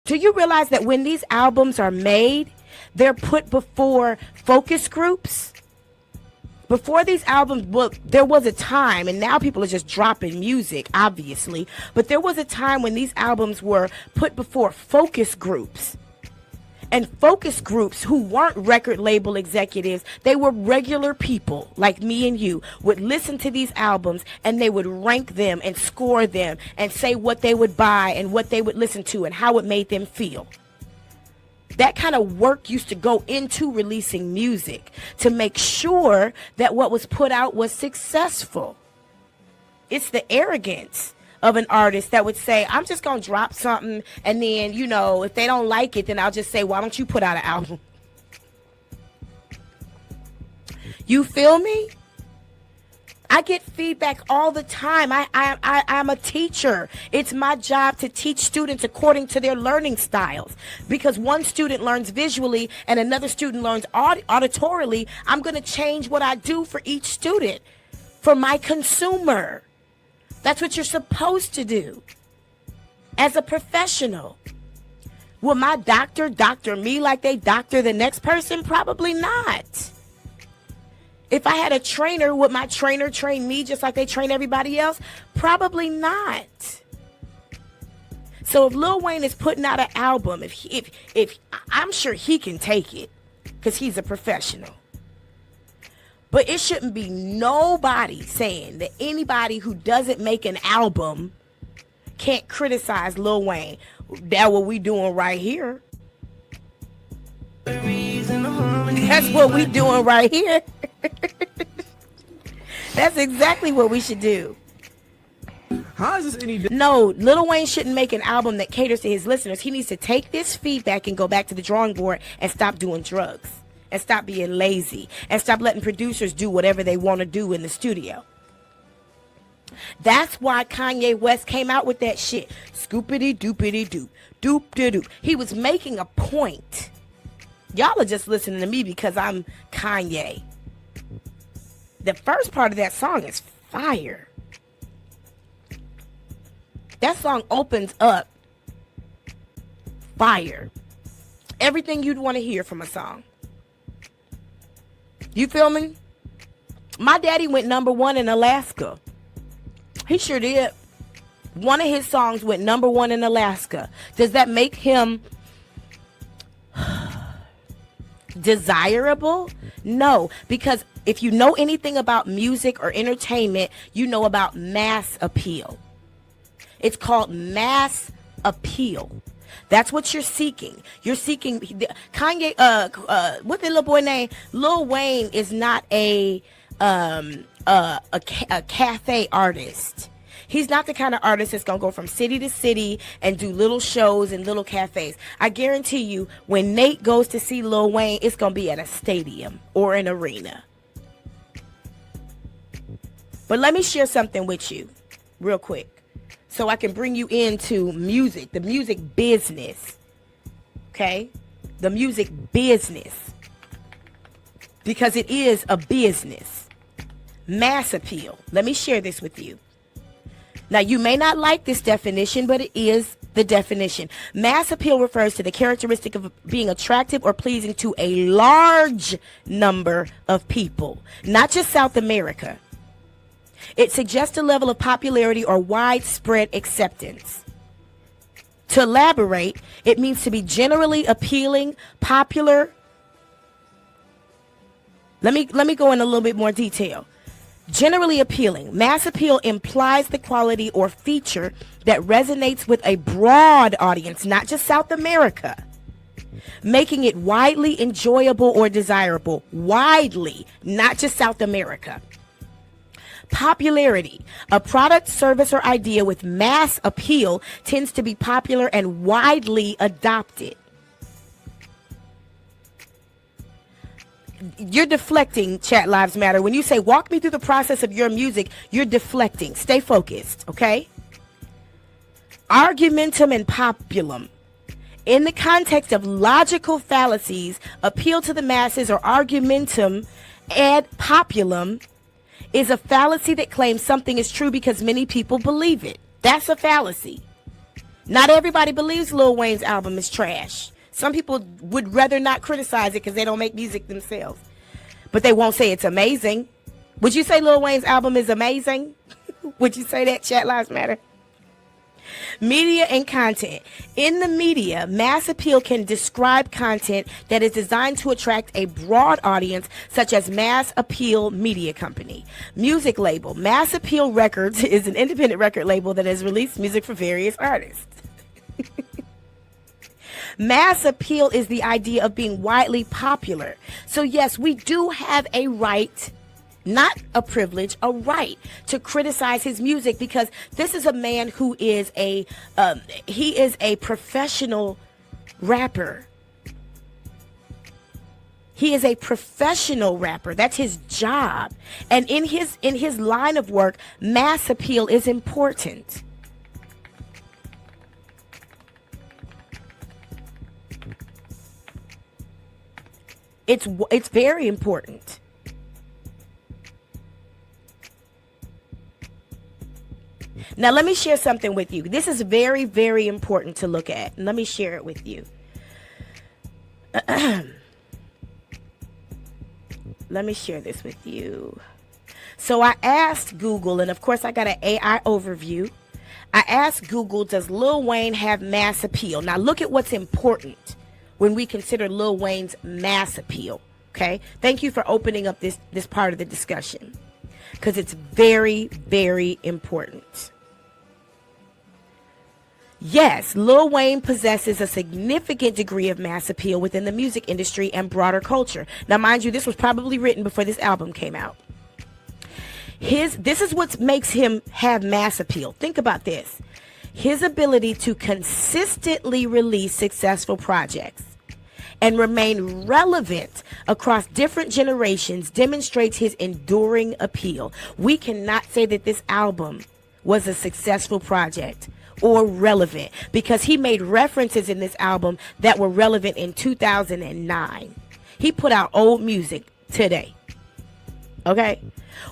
Do you realize that when these albums are made, they're put before focus groups? Before these albums, well, there was a time, and now people are just dropping music, obviously, but there was a time when these albums were put before focus groups. And focus groups who weren't record label executives, they were regular people like me and you, would listen to these albums and they would rank them and score them and say what they would buy and what they would listen to and how it made them feel. That kind of work used to go into releasing music to make sure that what was put out was successful. It's the arrogance of an artist that would say, I'm just going to drop something, and then, you know, if they don't like it, then I'll just say, why don't you put out an album? You feel me? I get feedback all the time. I'm a teacher. It's my job to teach students according to their learning styles. Because one student learns visually and another student learns auditorily, I'm going to change what I do for each student, for my consumer. That's what you're supposed to do as a professional. Will my doctor me like they doctor the next person? Probably not. If I had a trainer, would my trainer train me just like they train everybody else? Probably not. So if Lil Wayne is putting out an album, if I'm sure he can take it because he's a professional. But it shouldn't be nobody saying that anybody who doesn't make an album can't criticize Lil Wayne. That's what we doing right here. That's what we doing right here. That's exactly what we should do. How is this any different? No, Lil Wayne shouldn't make an album that caters to his listeners. He needs to take this feedback and go back to the drawing board and stop doing drugs. And stop being lazy. And stop letting producers do whatever they want to do in the studio. That's why Kanye West came out with that shit. Scoopity doopity doop. Doop de doop. He was making a point. Y'all are just listening to me because I'm Kanye. The first part of that song is fire. That song opens up fire. Everything you'd want to hear from a song. You feel me? My daddy went #1 in Alaska. He sure did. One of his songs went #1 in Alaska. Does that make him desirable? No, because if you know anything about music or entertainment, you know about mass appeal. It's called mass appeal. That's what you're seeking. You're seeking Kanye. What's the little boy name? Lil Wayne is not a cafe artist. He's not the kind of artist that's gonna go from city to city and do little shows and little cafes. I guarantee you, when Nate goes to see Lil Wayne, it's gonna be at a stadium or an arena. But let me share something with you, real quick, so I can bring you into music, the music business, okay? The music business, because it is a business. Mass appeal. Let me share this with you. Now, you may not like this definition, but it is the definition. Mass appeal refers to the characteristic of being attractive or pleasing to a large number of people, not just South America. It suggests a level of popularity or widespread acceptance. To elaborate, it means to be generally appealing, popular. Let me go in a little bit more detail. Generally appealing. Mass appeal implies the quality or feature that resonates with a broad audience, not just South America, making it widely enjoyable or desirable. Widely, not just South America. Popularity. A product, service, or idea with mass appeal tends to be popular and widely adopted. You're deflecting, Chat Lives Matter. When you say, walk me through the process of your music, you're deflecting. Stay focused, okay? Argumentum and populum. In the context of logical fallacies, appeal to the masses, or argumentum ad populum, is a fallacy that claims something is true because many people believe it. That's a fallacy. Not everybody believes Lil Wayne's album is trash. Some people would rather not criticize it because they don't make music themselves. But they won't say it's amazing. Would you say Lil Wayne's album is amazing? Would you say that, Chat Lives Matter? Media and content. In the media, mass appeal can describe content that is designed to attract a broad audience, such as mass appeal media company. Music label. Mass Appeal Records is an independent record label that has released music for various artists. Mass appeal is the idea of being widely popular. So yes, we do have a right, not a privilege, a right to criticize his music, because this is a man who is he is a professional rapper. He is a professional rapper. That's his job. And in his line of work, mass appeal is important. It's very important. Now, let me share something with you. This is very, very important to look at. Let me share it with you. Let me share this with you. So I asked Google, and of course I got an AI overview. I asked Google, does Lil Wayne have mass appeal? Now, look at what's important when we consider Lil Wayne's mass appeal. Okay? Thank you for opening up this part of the discussion, because it's very, very important. Yes, Lil Wayne possesses a significant degree of mass appeal within the music industry and broader culture. Now, mind you, this was probably written before this album came out. This is what makes him have mass appeal. Think about this. His ability to consistently release successful projects and remain relevant across different generations demonstrates his enduring appeal. We cannot say that this album was a successful project or relevant, because he made references in this album that were relevant in 2009. He put out old music today. Okay?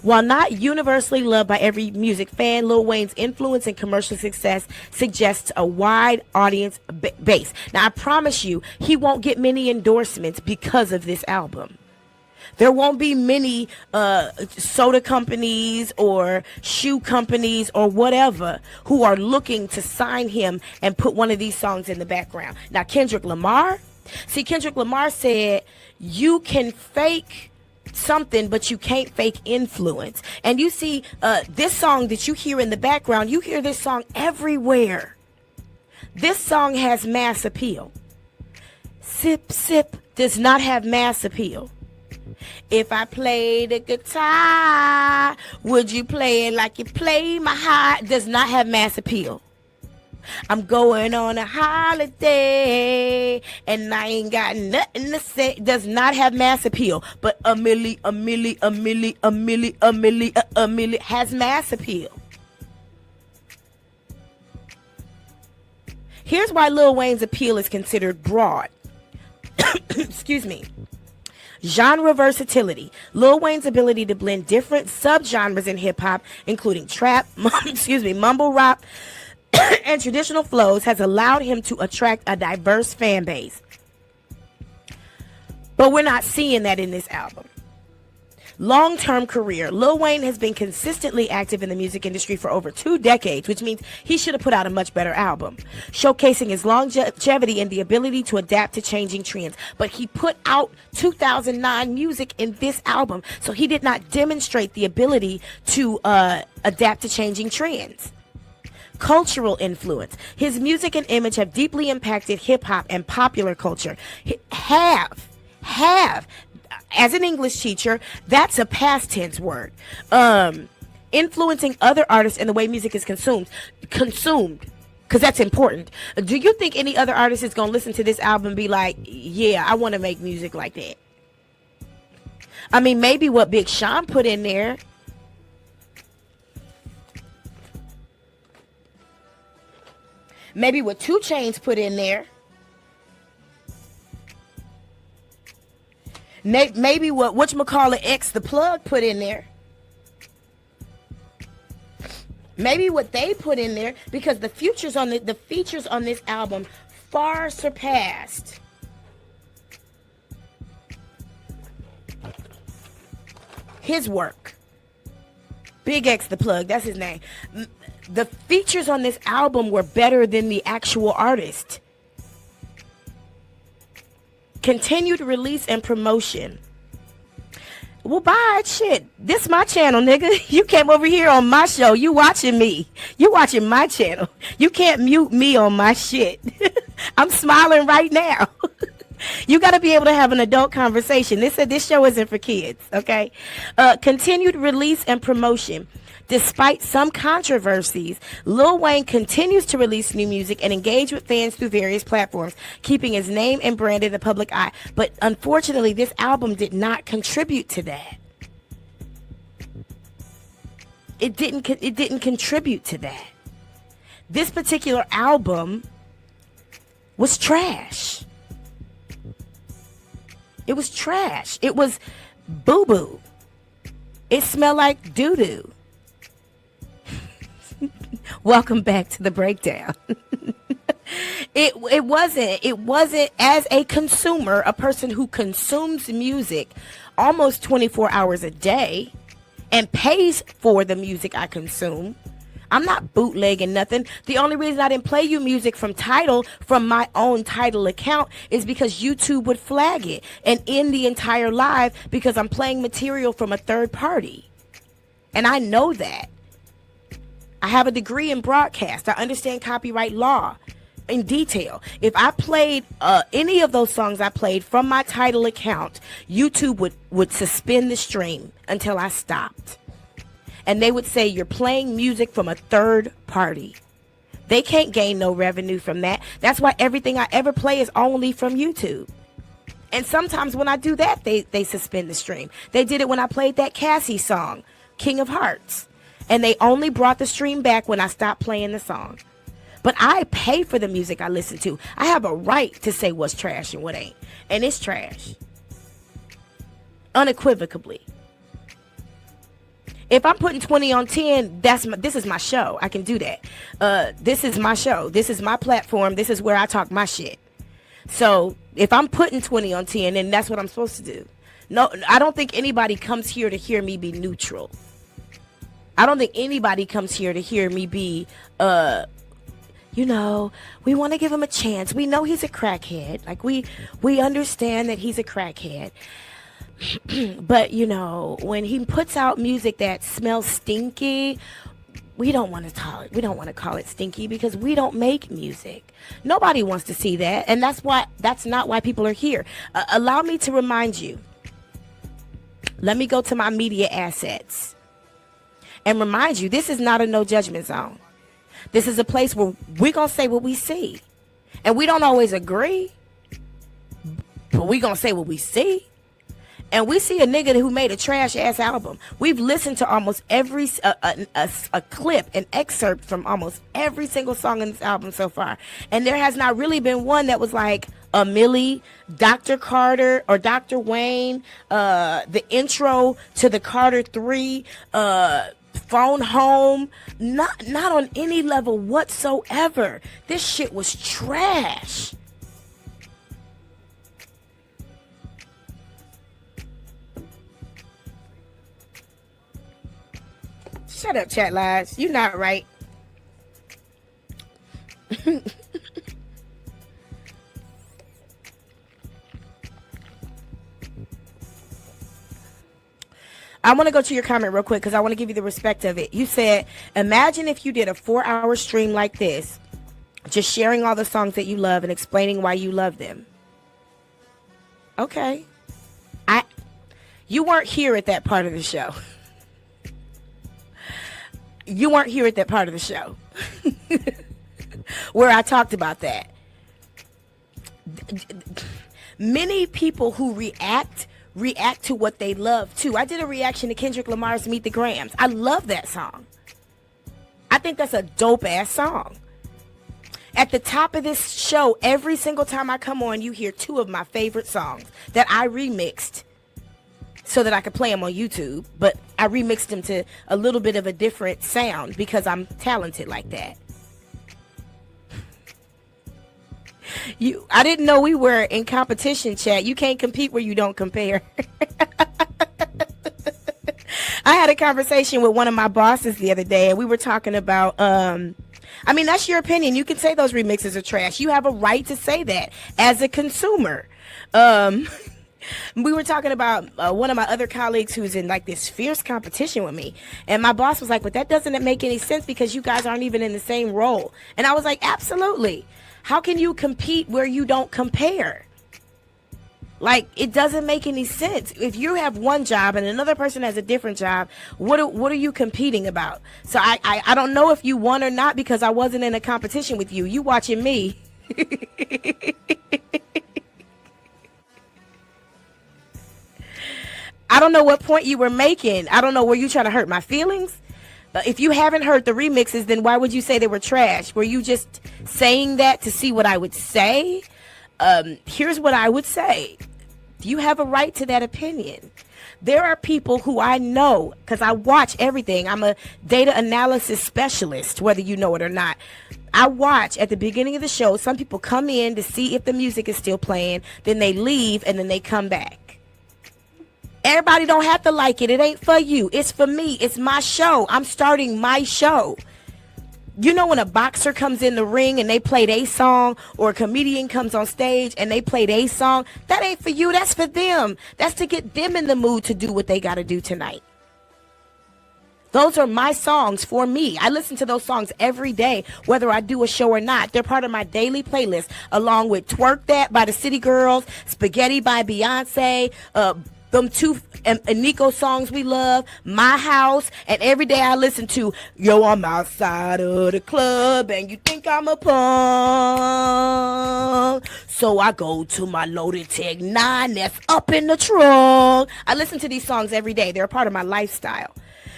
While not universally loved by every music fan, Lil Wayne's influence and commercial success suggests a wide audience base. Now, I promise you, he won't get many endorsements because of this album. There won't be many soda companies or shoe companies or whatever who are looking to sign him and put one of these songs in the background. Now, Kendrick Lamar said, you can fake something, but you can't fake influence. And you see this song that you hear in the background, you hear this song everywhere. This song has mass appeal. Sip, Sip does not have mass appeal. If I play the guitar, would you play it like you play my heart? Does not have mass appeal. I'm going on a holiday and I ain't got nothing to say. Does not have mass appeal. But a milli has mass appeal. Here's why Lil Wayne's appeal is considered broad. Excuse me. Genre versatility. Lil Wayne's ability to blend different subgenres in hip-hop, including trap, mumble rap, and traditional flows, has allowed him to attract a diverse fan base. But we're not seeing that in this album. Long-term career. Lil Wayne has been consistently active in the music industry for over 2 decades, which means he should have put out a much better album, showcasing his longevity and the ability to adapt to changing trends. But he put out 2009 music in this album, so he did not demonstrate the ability to adapt to changing trends. Cultural influence. His music and image have deeply impacted hip-hop and popular culture. Have. As an English teacher, that's a past tense word. Influencing other artists in the way music is consumed, because that's important. Do you think any other artist is going to listen to this album and be like, yeah, I want to make music like that? I mean, maybe what Big Sean put in there. Maybe what 2 Chainz put in there. Maybe what whatchamacallit X the Plug put in there. Maybe what they put in there, because the features on this album far surpassed his work. Big X the Plug, that's his name. The features on this album were better than the actual artist. Continued release and promotion. Well, bye, shit. This my channel, nigga. You came over here on my show. You watching me. You watching my channel. You can't mute me on my shit. I'm smiling right now. You got to be able to have an adult conversation. This show isn't for kids, okay? Continued release and promotion. Despite some controversies, Lil Wayne continues to release new music and engage with fans through various platforms, keeping his name and brand in the public eye. But unfortunately, this album did not contribute to that. It didn't contribute to that. This particular album was trash. It was trash. It was boo-boo. It smelled like doo-doo. Welcome back to the breakdown. It wasn't as a consumer, a person who consumes music almost 24 hours a day and pays for the music I consume. I'm not bootlegging nothing. The only reason I didn't play you music from my own Tidal account is because YouTube would flag it and end the entire live because I'm playing material from a third party. And I know that. I have a degree in broadcast. I understand copyright law in detail. If I played any of those songs I played from my Tidal account, YouTube would suspend the stream until I stopped. And they would say, you're playing music from a third party. They can't gain no revenue from that. That's why everything I ever play is only from YouTube. And sometimes when I do that, they suspend the stream. They did it when I played that Cassie song, King of Hearts. And they only brought the stream back when I stopped playing the song. But I pay for the music I listen to. I have a right to say what's trash and what ain't. And it's trash. Unequivocally. If I'm putting 20 on 10, this is my show. I can do that. This is my show. This is my platform. This is where I talk my shit. So if I'm putting 20 on 10, then that's what I'm supposed to do. No, I don't think anybody comes here to hear me be neutral. I don't think anybody comes here to hear me be, we want to give him a chance. We know he's a crackhead. Like, we understand that he's a crackhead. But, when he puts out music that smells stinky, we don't want to call it stinky because we don't make music. Nobody wants to see that. And that's not why people are here. Allow me to remind you. Let me go to my media assets. And remind you, this is not a no judgment zone. This is a place where we're going to say what we see. And we don't always agree, but we're going to say what we see. And we see a nigga who made a trash ass album. We've listened to almost every a clip, an excerpt from almost every single song in this album so far. And there has not really been one that was like a Millie, Dr. Carter, or Dr. Wayne, the intro to the Carter 3, Phone Home, not on any level whatsoever. This shit was trash. Shut up, chat lies. You're not right. I want to go to your comment real quick because I want to give you the respect of it. You said, imagine if you did a 4-hour stream like this, just sharing all the songs that you love and explaining why you love them. Okay. You weren't here at that part of the show. You weren't here at that part of the show where I talked about that. Many people who react to what they love too. I did a reaction to Kendrick Lamar's Meet the Grams. I love that song. I think that's a dope ass song. At the top of this show, every single time I come on, you hear 2 of my favorite songs that I remixed so that I could play them on YouTube. But I remixed them to a little bit of a different sound because I'm talented like that. I didn't know we were in competition, chat. You can't compete where you don't compare. I had a conversation with one of my bosses the other day, and we were talking about, I mean, that's your opinion. You can say those remixes are trash. You have a right to say that as a consumer. We were talking about one of my other colleagues who's in like this fierce competition with me. And my boss was like, but that doesn't make any sense because you guys aren't even in the same role. And I was like, absolutely. How can you compete where you don't compare? Like, it doesn't make any sense. If you have one job and another person has a different job, what are you competing about? So I don't know if you won or not because I wasn't in a competition with you. You watching me. I don't know what point you were making. I don't know. Were you trying to hurt my feelings? If you haven't heard the remixes, then why would you say they were trash? Were you just saying that to see what I would say? Here's what I would say. You have a right to that opinion. There are people who I know, because I watch everything. I'm a data analysis specialist, whether you know it or not. I watch at the beginning of the show. Some people come in to see if the music is still playing. Then they leave, and then they come back. Everybody don't have to like it. It ain't for you. It's for me. It's my show. I'm starting my show. You know when a boxer comes in the ring and they play their song, or a comedian comes on stage and they play their song, that ain't for you. That's for them. That's to get them in the mood to do what they got to do tonight. Those are my songs for me. I listen to those songs every day, whether I do a show or not. They're part of my daily playlist, along with Twerk That by the City Girls, Spaghetti by Beyonce, them two Nico songs we love, My House, and every day I listen to Yo, I'm outside of the club and you think I'm a punk, so I go to my loaded Tech 9 that's up in the trunk. I listen to these songs every day. They're a part of my lifestyle.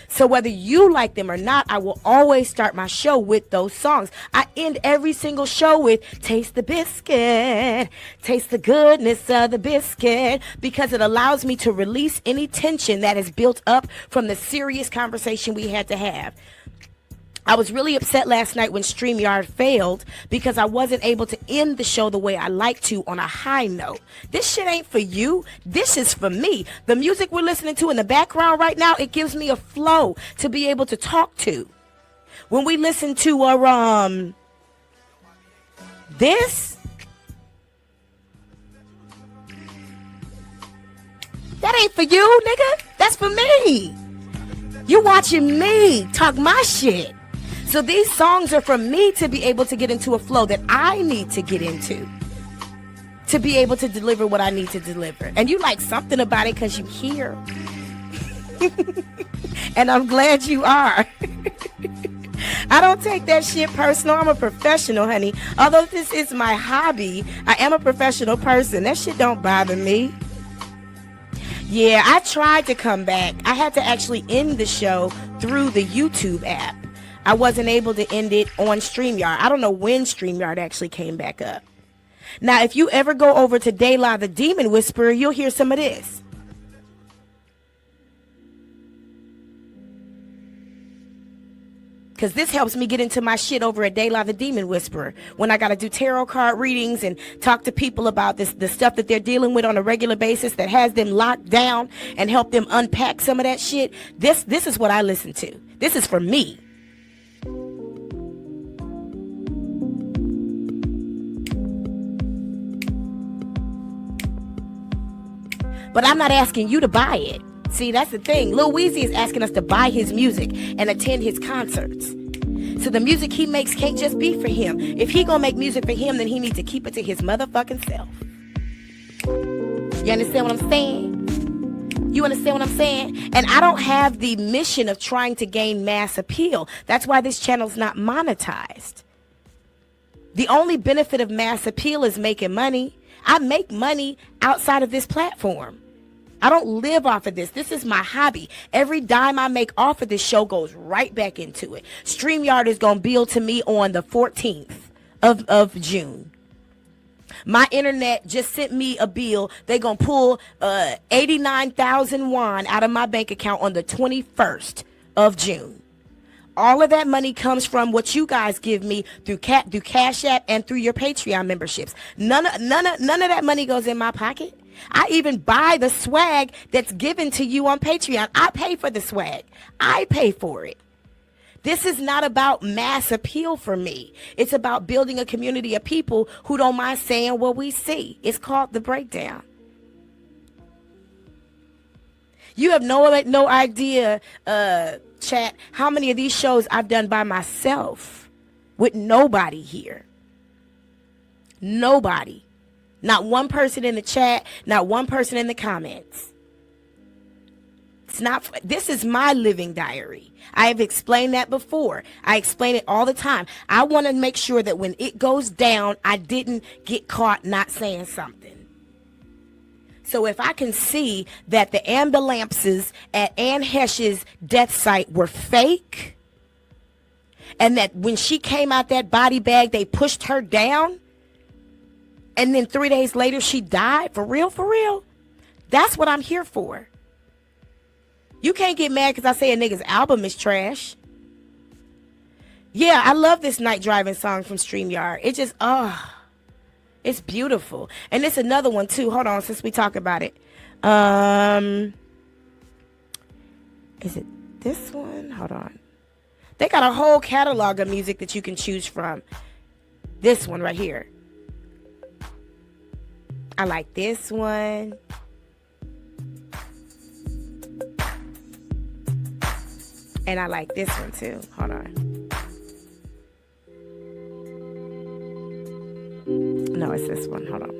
So whether you like them or not, I will always start my show with those songs. I end every single show with Taste the Biscuit, taste the goodness of the biscuit, because it allows me to release any tension that is built up from the serious conversation we had to have. I was really upset last night when StreamYard failed because I wasn't able to end the show the way I like to, on a high note. This shit ain't for you. This is for me. The music we're listening to in the background right now, it gives me a flow to be able to talk to. When we listen to this, that ain't for you, nigga. That's for me. You watching me talk my shit. So these songs are for me to be able to get into a flow that I need to get into, to be able to deliver what I need to deliver. And you like something about it because you here. And I'm glad you are. I don't take that shit personal. I'm a professional, honey. Although this is my hobby, I am a professional person. That shit don't bother me. Yeah, I tried to come back. I had to actually end the show through the YouTube app. I wasn't able to end it on StreamYard. I don't know when StreamYard actually came back up. Now, if you ever go over to Dayla the Demon Whisperer, you'll hear some of this. Because this helps me get into my shit over at Dayla the Demon Whisperer. When I got to do tarot card readings and talk to people about the stuff that they're dealing with on a regular basis that has them locked down, and help them unpack some of that shit. This is what I listen to. This is for me. But I'm not asking you to buy it. See, that's the thing. Lil Weezy is asking us to buy his music and attend his concerts. So the music he makes can't just be for him. If he gonna make music for him, then he needs to keep it to his motherfucking self. You understand what I'm saying? You understand what I'm saying? And I don't have the mission of trying to gain mass appeal. That's why this channel's not monetized. The only benefit of mass appeal is making money. I make money outside of this platform. I don't live off of this. This is my hobby. Every dime I make off of this show goes right back into it. StreamYard is going to bill to me on the 14th of June. My internet just sent me a bill. They gonna pull 89,000 won out of my bank account on the 21st of June. All of that money comes from what you guys give me through Cash App and through your Patreon memberships. None of that money goes in my pocket. I even buy the swag that's given to you on Patreon. I pay for the swag. I pay for it. This is not about mass appeal for me. It's about building a community of people who don't mind saying what we see. It's called The Breakdown. You have no idea, chat, how many of these shows I've done by myself with nobody here. Nobody. Not one person in the chat, not one person in the comments. This is my living diary. I have explained that before. I explain it all the time. I want to make sure that when it goes down, I didn't get caught not saying something. So if I can see that the ambulances at Ann Hesch's death site were fake, and that when she came out that body bag, they pushed her down, and then 3 days later she died, for real, that's what I'm here for. You can't get mad because I say a nigga's album is trash. Yeah, I love this night driving song from StreamYard. It just, it's beautiful. And it's another one too. Hold on, since we talk about it. Is it this one? Hold on. They got a whole catalog of music that you can choose from. This one right here. I like this one. And I like this one too. Hold on. No, it's this one. Hold on.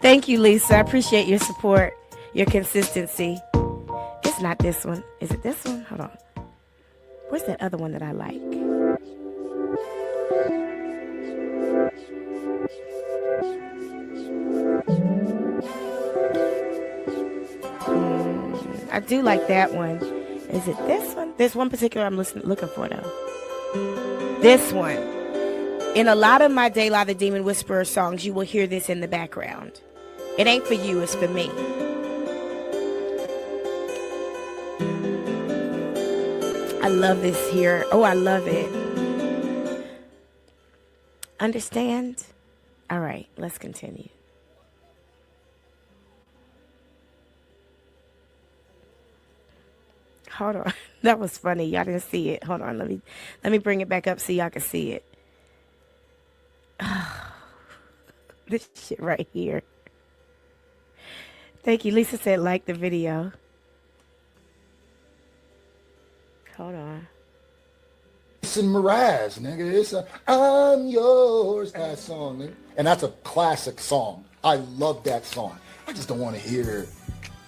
Thank you, Lisa. I appreciate your support, your consistency. It's not this one. Is it this one? Hold on. Where's that other one that I like? I do like that one. Is it this one? There's one particular I'm looking for though. This one. In a lot of my Daylight the Demon Whisperer songs, you will hear this in the background. It ain't for you, it's for me. I love this here. Oh, I love it. Understand? All right, let's continue. Hold on. That was funny. Y'all didn't see it. Hold on. Let me bring it back up so y'all can see it. Oh, this shit right here. Thank you. Lisa said like the video. Hold on. It's in Mraz, nigga. It's a I'm yours ass song, nigga. And that's a classic song. I love that song. I just don't want to hear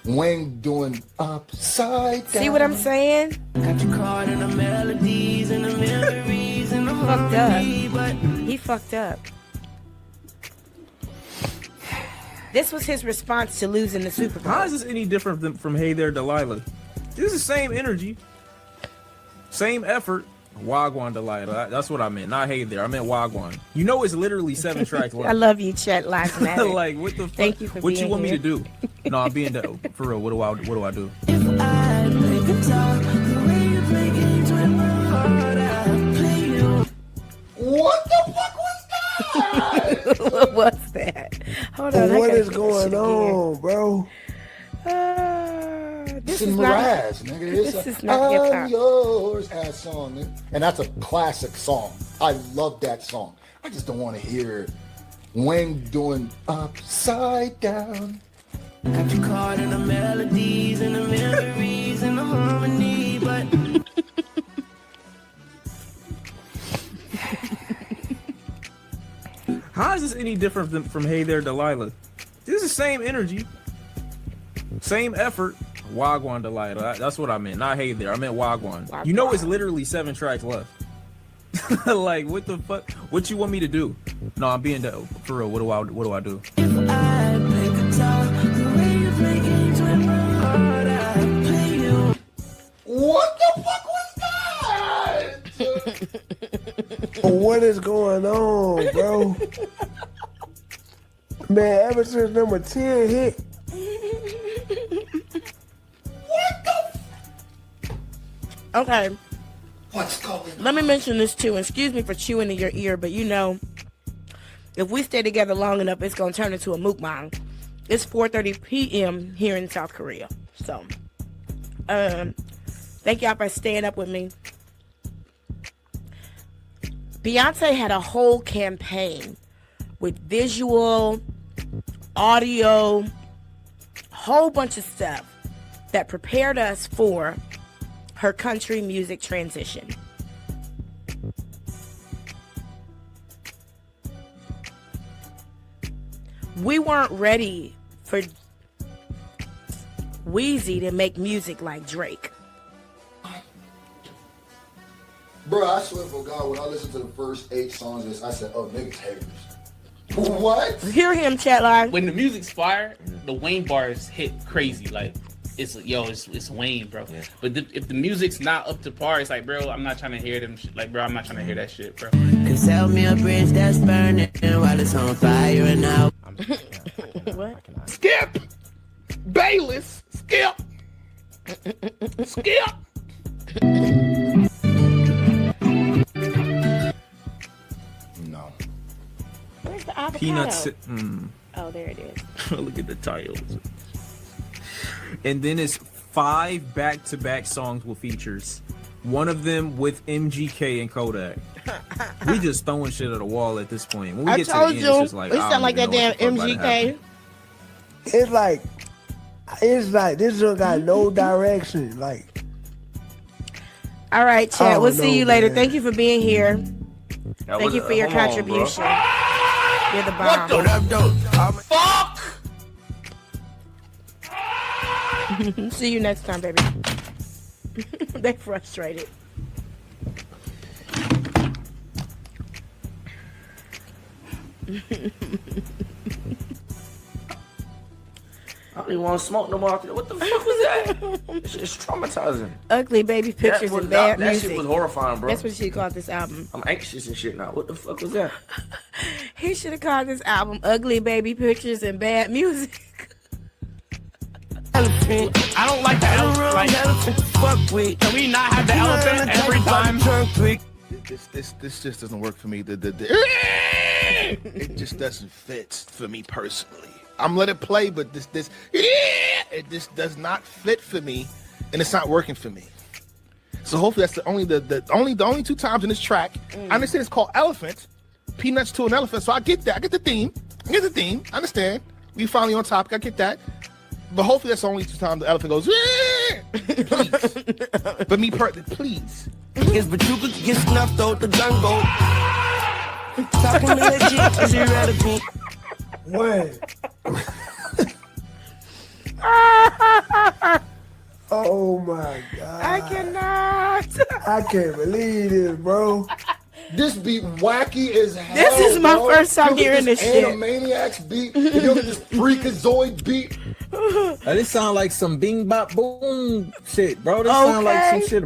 Wayne doing upside down. See what I'm saying? Got you caught in the melodies and the memories and the Fucked up. harmony, but He fucked up. This was his response to losing the Super Bowl. How is this any different from Hey There, Delilah? This is the same energy, same effort. Wagwan Delilah. That's what I meant. Not Hey There. I meant Wagwan. You know it's literally 7 tracks left. I love you, Chet Last Matter. Like, what the fuck? Thank you for what being you want here. me to do? No, I'm being dope. For real. What do I do? if I play guitar, the way you play games with my heart, I play you. What the fuck was that? What was that? Hold on. I What gotta is get going this shit on, bro? This It's in is not. Mraz, nigga. It's This a is not hip-hop. I'm yours ass song, nigga. And that's a classic song. I love that song. I just don't want to hear Wayne doing upside down. Got you caught in the melodies and the memories and the harmony, but How is this any different from Hey There, Delilah? This is the same energy, same effort. Wagwan Delilah. That's what I meant. Not Hey There. I meant Wagwan. You know it's literally 7 tracks left. Like, what the fuck? What you want me to do? No, I'm being dope. For real. What do I do? if I play guitar, the way you play games with my heart, I play you. What the fuck was that? What is going on, bro? Man, ever since number 10 hit. Okay. What's going on? Let me mention this too. Excuse me for chewing in your ear, but you know, if we stay together long enough, it's gonna turn into a mukbang. It's 4:30 p.m. here in South Korea. So, thank y'all for staying up with me. Beyonce had a whole campaign with visual, audio, whole bunch of stuff that prepared us for her country music transition. We weren't ready for Weezy to make music like Drake. Bro, I swear for God, when I listened to the first 8 songs, I said, oh, niggas haters. What? Hear him, chat line. When the music's fire, the Wayne bars hit crazy. Like, it's Wayne, bro. Yeah. But if the music's not up to par, it's like, bro, I'm not trying to hear them. Like, bro, I'm not trying to hear that shit, bro. Cause tell me a bridge that's burning while it's on fire and now. What? Skip! Bayless! Skip! Skip! No. Where's the avocado? Peanuts. Oh, there it is. Look at the titles. And then it's 5 back-to-back songs with features. One of them with MGK and Kodak. We just throwing shit at the wall at this point. When we get to the end, it's just like, it I sound don't like that even know damn what the fuck about to MGK. happen. It's like this one got no direction. Like, All right, I chat. don't We'll see you know, later. man. Thank you for being here. That Thank was you for your hold on, bro. contribution. You're the bomb. What the fuck? See you next time, baby. They frustrated. I don't even want to smoke no more. What the fuck was that? It's traumatizing. Ugly baby pictures and bad that music. shit was horrifying, bro. That's what she called this album. I'm anxious and shit now. What the fuck was that? He should have called this album Ugly Baby Pictures and Bad Music. I don't like the elephant. Like, Fuck with. can we not have the elephant every time? This just doesn't work for me. It just doesn't fit for me personally. I'm let it play, but it just does not fit for me, and it's not working for me. So hopefully that's the only 2 times in this track. I understand it's called Elephant, Peanuts to an Elephant. So I get that. I get the theme. I understand. We finally on topic. I get that. But hopefully that's the only 2 times the elephant goes. Please, but me please. Yes, but you could get snuffed out the jungle. Talking to legit is irrelevant. what? Oh my God. I cannot. I can't believe this, bro. This beat wacky as hell. This is my bro. first time Look at hearing this shit. Animaniacs beat. You look at this freakazoid beat. This sound like some bing bop boom shit, bro. This sound like some Okay. shit.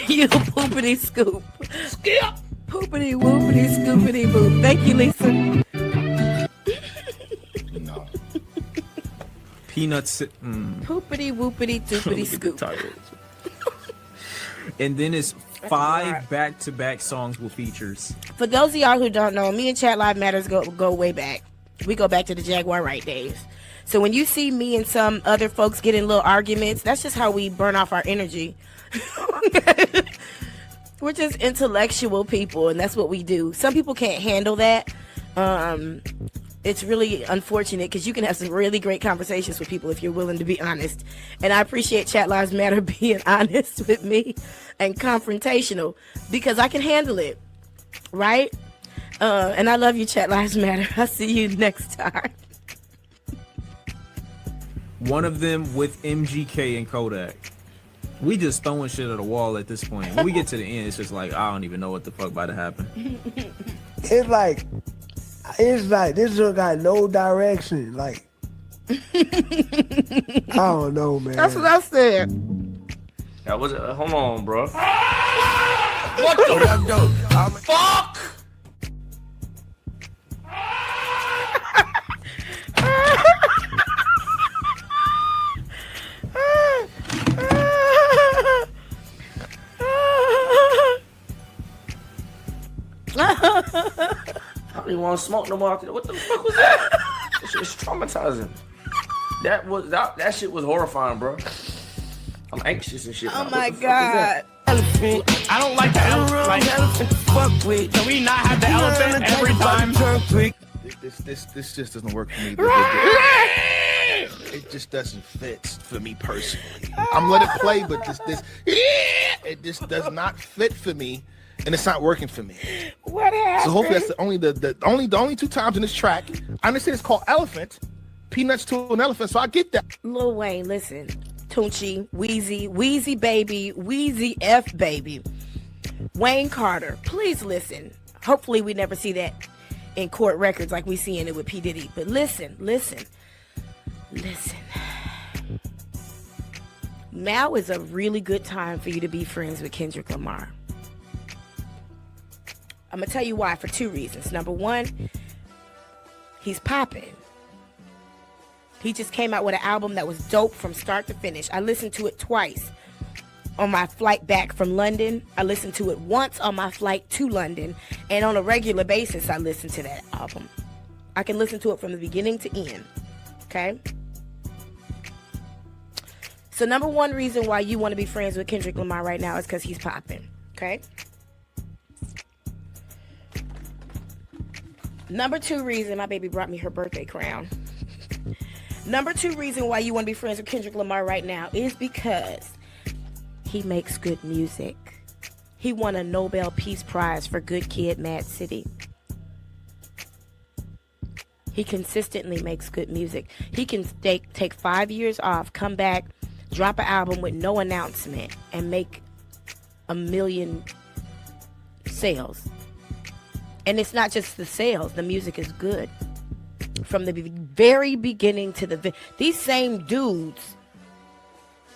You poopity scoop. Skip! Poopity whoopity scoopity boop. Thank you, Lisa. No. Peanuts. Poopity whoopity doopity Look at the scoop. titles. And then it's 5 back-to-back songs with features. For those of y'all who don't know, me and Chat Live Matters go way back. We go back to the Jaguar Wright days. So when you see me and some other folks get in little arguments, that's just how we burn off our energy. We're just intellectual people, and that's what we do. Some people can't handle that. It's really unfortunate because you can have some really great conversations with people if you're willing to be honest. And I appreciate Chat Lives Matter being honest with me and confrontational because I can handle it, right? And I love you, Chat Lives Matter. I'll see you next time. One of them with MGK and Kodak. We just throwing shit at the wall at this point. When we get to the end, it's just like, I don't even know what the fuck about to happen. It's like this one got no direction. Like, I don't know, man. That's what I said. That was hold on, bro. What the fuck? I don't even want to smoke no more after that. What the fuck was that? That shit is traumatizing. That shit was horrifying, bro. I'm anxious and shit. Oh What my the fuck is that? God. I don't like the elephant. Like, can we not have the elephant every time? This just doesn't work for me. It just doesn't fit for me personally. I'm let it play, but it just does not fit for me, and it's not working for me. What happened? So hopefully that's the only two times in this track. I understand it's called Elephant, Peanuts to an Elephant, so I get that. Lil Wayne, listen. Tunchi, Wheezy baby, Wheezy F baby. Wayne Carter, please listen. Hopefully we never see that in court records like we seeing it with P. Diddy. But listen. Now is a really good time for you to be friends with Kendrick Lamar. I'm going to tell you why for two reasons. Number one, he's popping. He just came out with an album that was dope from start to finish. I listened to it twice on my flight back from London. I listened to it once on my flight to London. And on a regular basis, I listen to that album. I can listen to it from the beginning to end. Okay? So number one reason why you want to be friends with Kendrick Lamar right now is because he's popping. Okay? Number two reason, my baby brought me her birthday crown. Number two reason why you want to be friends with Kendrick Lamar right now is because he makes good music. He won a Nobel Peace Prize for Good Kid, Mad City. He consistently makes good music. He can take 5 years off, come back, drop an album with no announcement, and make 1 million sales. And it's not just the sales. The music is good. From the very beginning to these same dudes,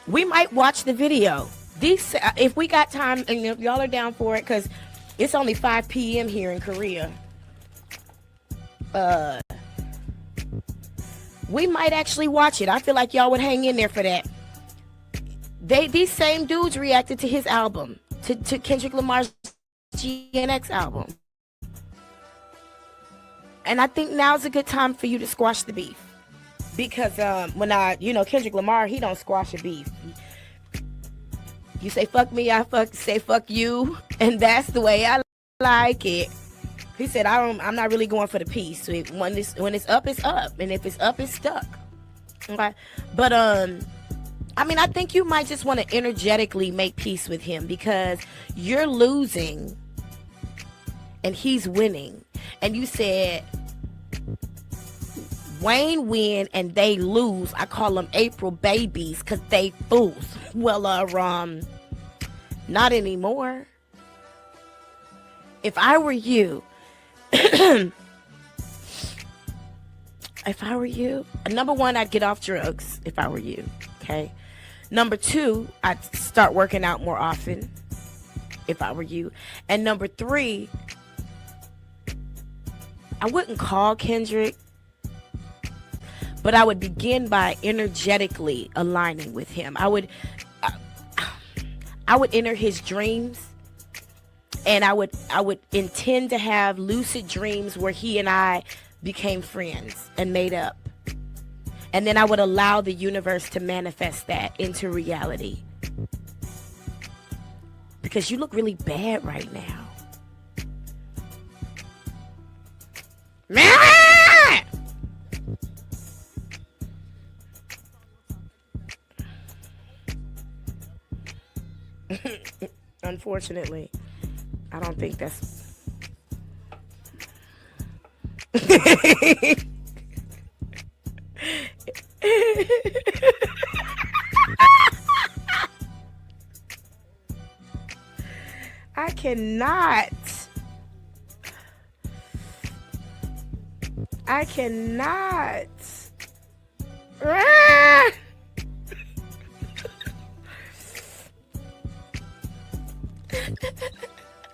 we might watch the video. These, if we got time, and if y'all are down for it, because it's only 5 p.m. here in Korea. We might actually watch it. I feel like y'all would hang in there for that. These same dudes reacted to his album, to Kendrick Lamar's GNX album. And I think now's a good time for you to squash the beef. Because Kendrick Lamar, he don't squash a beef. You say fuck me, I say fuck you. And that's the way I like it. He said, I'm not really going for the peace. So when it's up, it's up. And if it's up, it's stuck. Okay? But I think you might just want to energetically make peace with him, because you're losing and he's winning. And you said Wayne win and they lose. I call them April babies because they fools. Well, not anymore. If I were you, number one, I'd get off drugs if I were you. Okay. Number two, I'd start working out more often if I were you. And number three, I wouldn't call Kendrick, but I would begin by energetically aligning with him. I would enter his dreams, and I would intend to have lucid dreams where he and I became friends and made up. And then I would allow the universe to manifest that into reality. Because you look really bad right now. Unfortunately, I don't think that's... I cannot.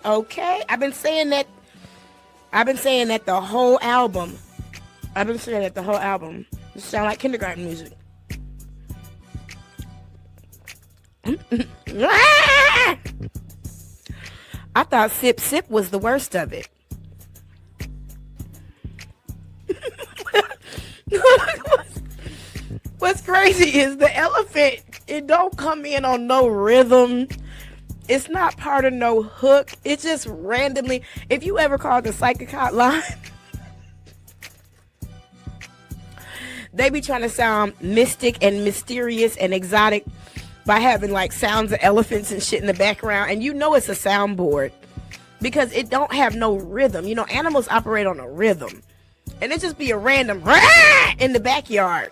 Okay, I've been saying that the whole album. It sound like kindergarten music. I thought Sip Sip was the worst of it. What's crazy is the elephant, it don't come in on no rhythm. It's not part of no hook. It's just randomly. If you ever called the psychic hotline, they be trying to sound mystic and mysterious and exotic by having like sounds of elephants and shit in the background. And you know it's a soundboard because it don't have no rhythm. You know, animals operate on a rhythm. And it just be a random rah! In the backyard.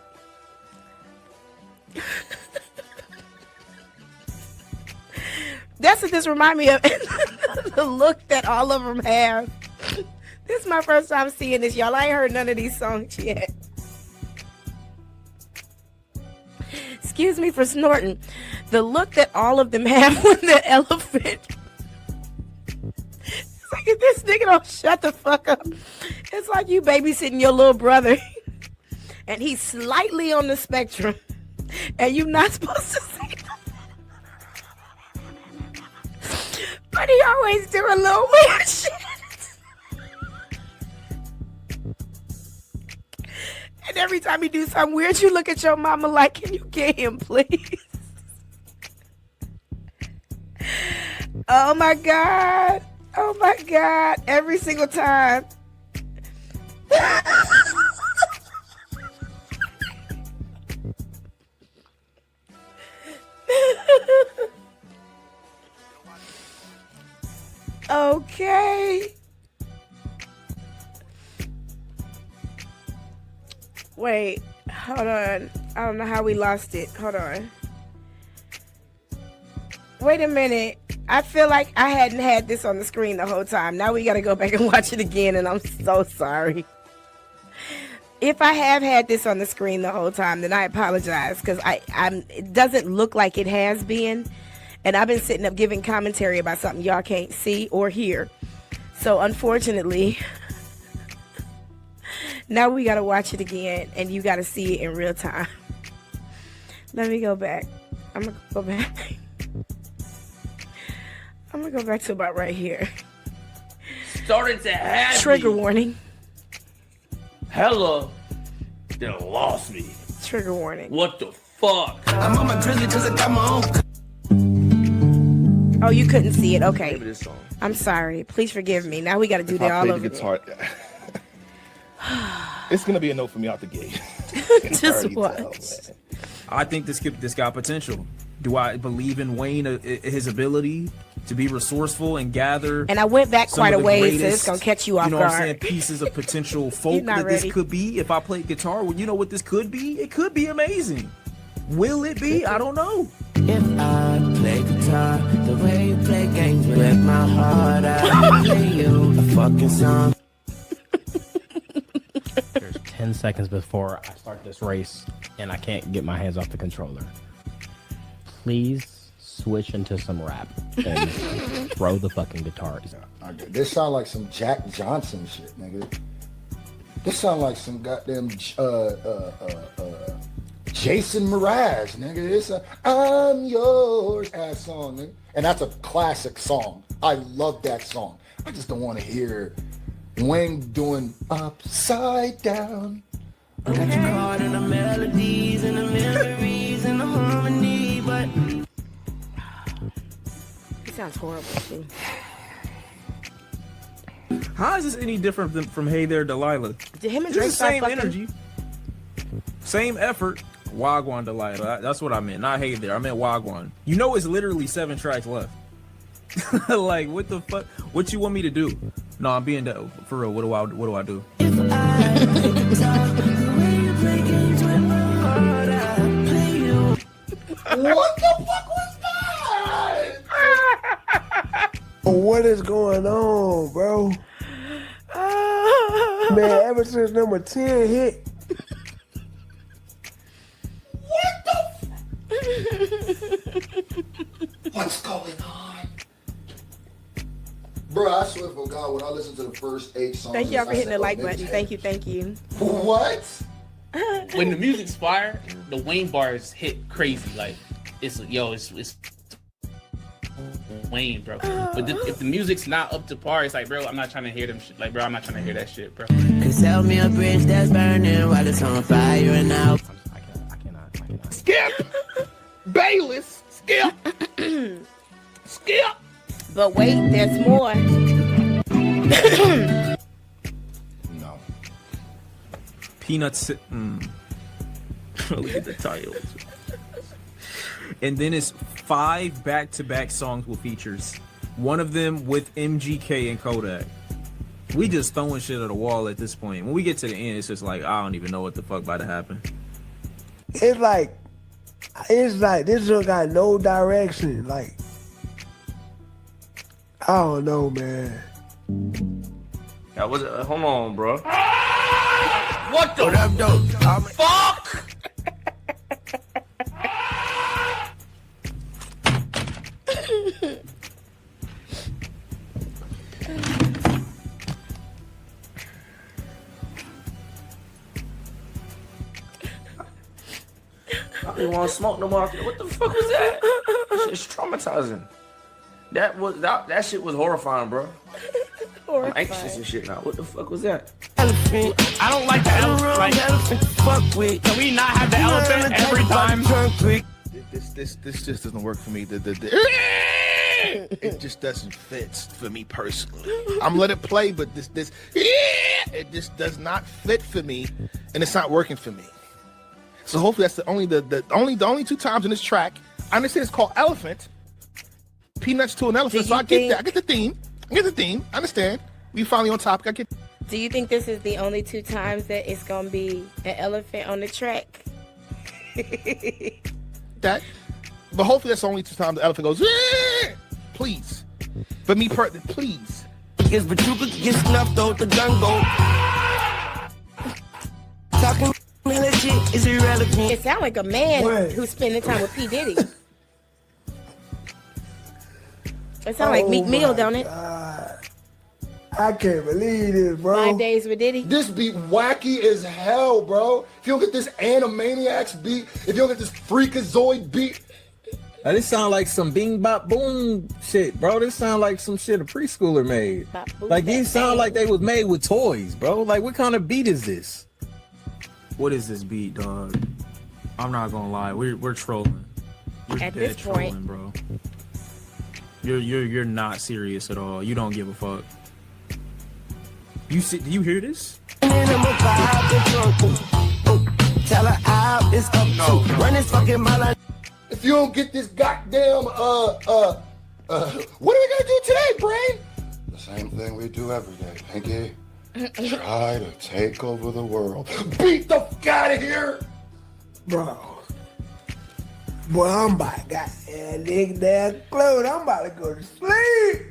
That's what this remind me of. The look that all of them have. This is my first time seeing this, y'all. I ain't heard none of these songs yet. Excuse me for snorting. The look that all of them have when the elephant. It's like if this nigga don't shut the fuck up. It's like you babysitting your little brother. And he's slightly on the spectrum. And you're not supposed to say that. But he always do a little weird shit. And every time he do something weird, you look at your mama like, can you get him, please? Oh my God. Oh my God. Every single time. Okay. Wait, hold on. I don't know how we lost it. Hold on. Wait a minute. I feel like I hadn't had this on the screen the whole time. Now we gotta go back and watch it again, and I'm so sorry. If I have had this on the screen the whole time, then I apologize, because it doesn't look like it has been. And I've been sitting up giving commentary about something y'all can't see or hear. So unfortunately, now we gotta watch it again, and you gotta see it in real time. Let me go back. I'm gonna go back. I'm gonna go back to about right here. Started to have Trigger me. warning. Hella, then lost me. Trigger warning. What the fuck? I'm on my grizzly cause I got my own. Oh, you couldn't see it. Okay. Maybe this song. I'm sorry. Please forgive me. Now we got to do that all over again. It's gonna be a no for me out the gate. Just what? I think this got potential. Do I believe in Wayne, his ability to be resourceful and gather? And I went back some quite of a the ways, so greatest, it's gonna catch you off you know what I'm guard. saying, pieces of potential folk You're not that ready. this could be. If I played guitar, well, you know what this could be? It could be amazing. Will it be? I don't know. If I play guitar the way you play games with my heart, I play you a fucking song. There's 10 seconds before I start this race, and I can't get my hands off the controller. Please switch into some rap and throw the fucking guitars. This sound like some Jack Johnson shit, nigga. This sound like some goddamn Jason Mraz, nigga. It's a I'm yours ass song, nigga. And that's a classic song. I love that song. I just don't want to hear Wayne doing upside down. Got you caught in the melodies and the memories and the harmony, but It sounds horrible, too. How is this any different from Hey There, Delilah? Did him and It's Drake the start same fucking? energy, same effort. Wagwan, Delilah. That's what I meant. Not Hey There. I meant Wagwan. You know, it's literally 7 tracks left. Like, what the fuck? What you want me to do? No, I'm being for real. What do I do? if I play guitar the way you play games with my heart, I play you. What the fuck was that? What is going on, bro? Man, ever since number 10 hit, What's going on? Bro, I swear for God, when I listen to the first 8 songs, Thank y'all for I hitting said, the like oh, button. mixtape. Thank you, thank you. What? When the music's fire, the Wayne bars hit crazy. Like it's Wayne, bro. But if the music's not up to par, it's like, bro, I'm not trying to hear them shit. Like, bro, I'm not trying to hear that shit, bro. Cause tell me a bridge that's burning while it's on fire and out. I cannot. Skip. Bayless. Skip. Skip. But wait, there's more. No. Peanuts. Look at the titles. And then it's 5 back-to-back songs with features. One of them with MGK and Kodak. We just throwing shit at the wall at this point. When we get to the end, it's just like, I don't even know what the fuck about to happen. It's like this one got no direction. Like, I don't know, man. That was hold on, bro. What the Fuck! I didn't want to smoke no more. What the fuck was that? It's traumatizing. That shit was horrifying, bro. I'm anxious and shit now. What the fuck was that? elephant? I don't like the elephant. Like, Elephant to fuck with. can we not have the elephant every time? This just doesn't work for me. It just doesn't fit for me personally. I'm let it play, but this it just does not fit for me, and it's not working for me. So hopefully that's the only 2 times in this track. I understand it's called Elephant. Peanuts to an elephant, so I get that. I get the theme. I understand. We finally on topic. I get. Do you think this is the only 2 times that it's gonna be an elephant on the track? that. But hopefully that's the only 2 times the elephant goes, please. But me please. Yes, but you could get snuffed out the gun go. Talking legit is irrelevant. It sounds like a man What? who's spending time with P. Diddy. It sounds like Meek Mill, don't it? I can't believe this, bro. 5 days with Diddy. This beat wacky as hell, bro. If you don't get this Animaniacs beat, if you don't get this Freakazoid beat, Now, this sound like some bing bop boom shit, bro. This sound like some shit a preschooler made. Bop, boom, Like bang, these sound bang. like they was made with toys, bro. Like what kind of beat is this? What is this beat, dog? I'm not gonna lie, we're trolling. You're At dead this point. trolling, bro. You're not serious at all. You don't give a fuck. Do you hear this? And then I'ma vibe the drunk. Tell her out, it's up to. Run this fucking mile. if you don't get this goddamn, what are we gonna do today, Brain? The same thing we do every day, Pinky. Try to take over the world. Beat the fuck out of here! Bro. Boy, I'm about to got that nigga down clothes. I'm about to go to sleep.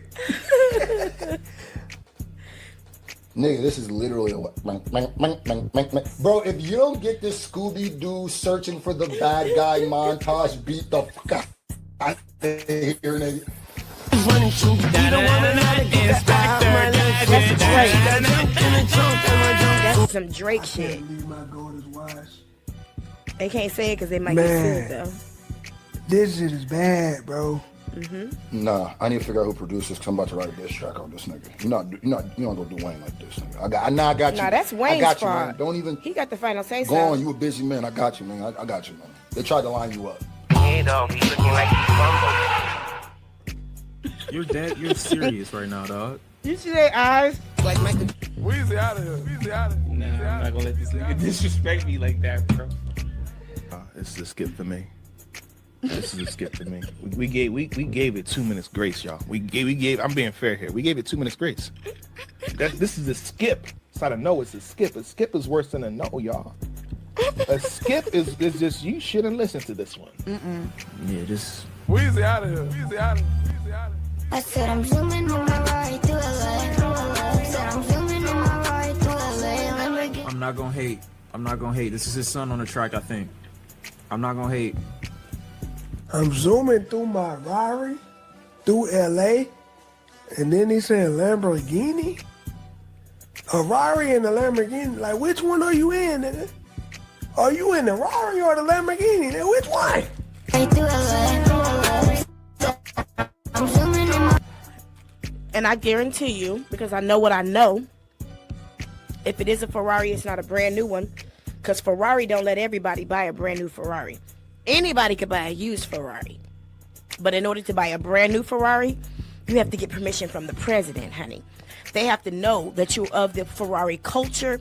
Nigga, this is literally a bro. If you don't get this Scooby-Doo searching for the bad guy montage, beat the fuck out of here, nigga. Running through the woman I get That's some Drake shit. Leave my daughter's watch. They can't say it because they might Man. get sued, though. This shit is bad, bro. Nah, I need to figure out who produced this because I'm about to write a diss track on this nigga. You don't go do Wayne like this, nigga. I got you. Nah, that's I Wayne's got you, fault. man. Don't even He got the final say go on. so. You a busy man. I got you, man. I got you, man. They tried to line you up. Hey, dog, he's looking like he's bumbled. You're serious right now, dog. You see their eyes? Like Michael. Weezy out of here. Weezy out of here. Nah, I'm not gonna let this nigga disrespect me like that, bro. This is a skip for me. This is a skip for me. We gave it 2 minutes grace, y'all. We gave. I'm being fair here. We gave it 2 minutes grace. This is a skip. It's not a no. It's a skip. A skip is worse than a no, y'all. A skip is just you shouldn't listen to this one. Yeah, just Weezy out of here. Weezy out of here. Weezy out of here. I said I'm zooming on my ride through LA. Said I'm zooming on my ride through LA. I'm not gonna hate. This is his son on the track, I think. I'm not gonna hate. I'm zooming through my Rari through LA, And then he said Lamborghini? A Rari and a Lamborghini? Like, which one are you in, nigga? Are you in the Rari or the Lamborghini? Nigga? Which one? And I guarantee you, because I know what I know, if it is a Ferrari, it's not a brand new one. Because Ferrari don't let everybody buy a brand new Ferrari. Anybody could buy a used Ferrari. But in order to buy a brand new Ferrari, you have to get permission from the president, honey. They have to know that you're of the Ferrari culture,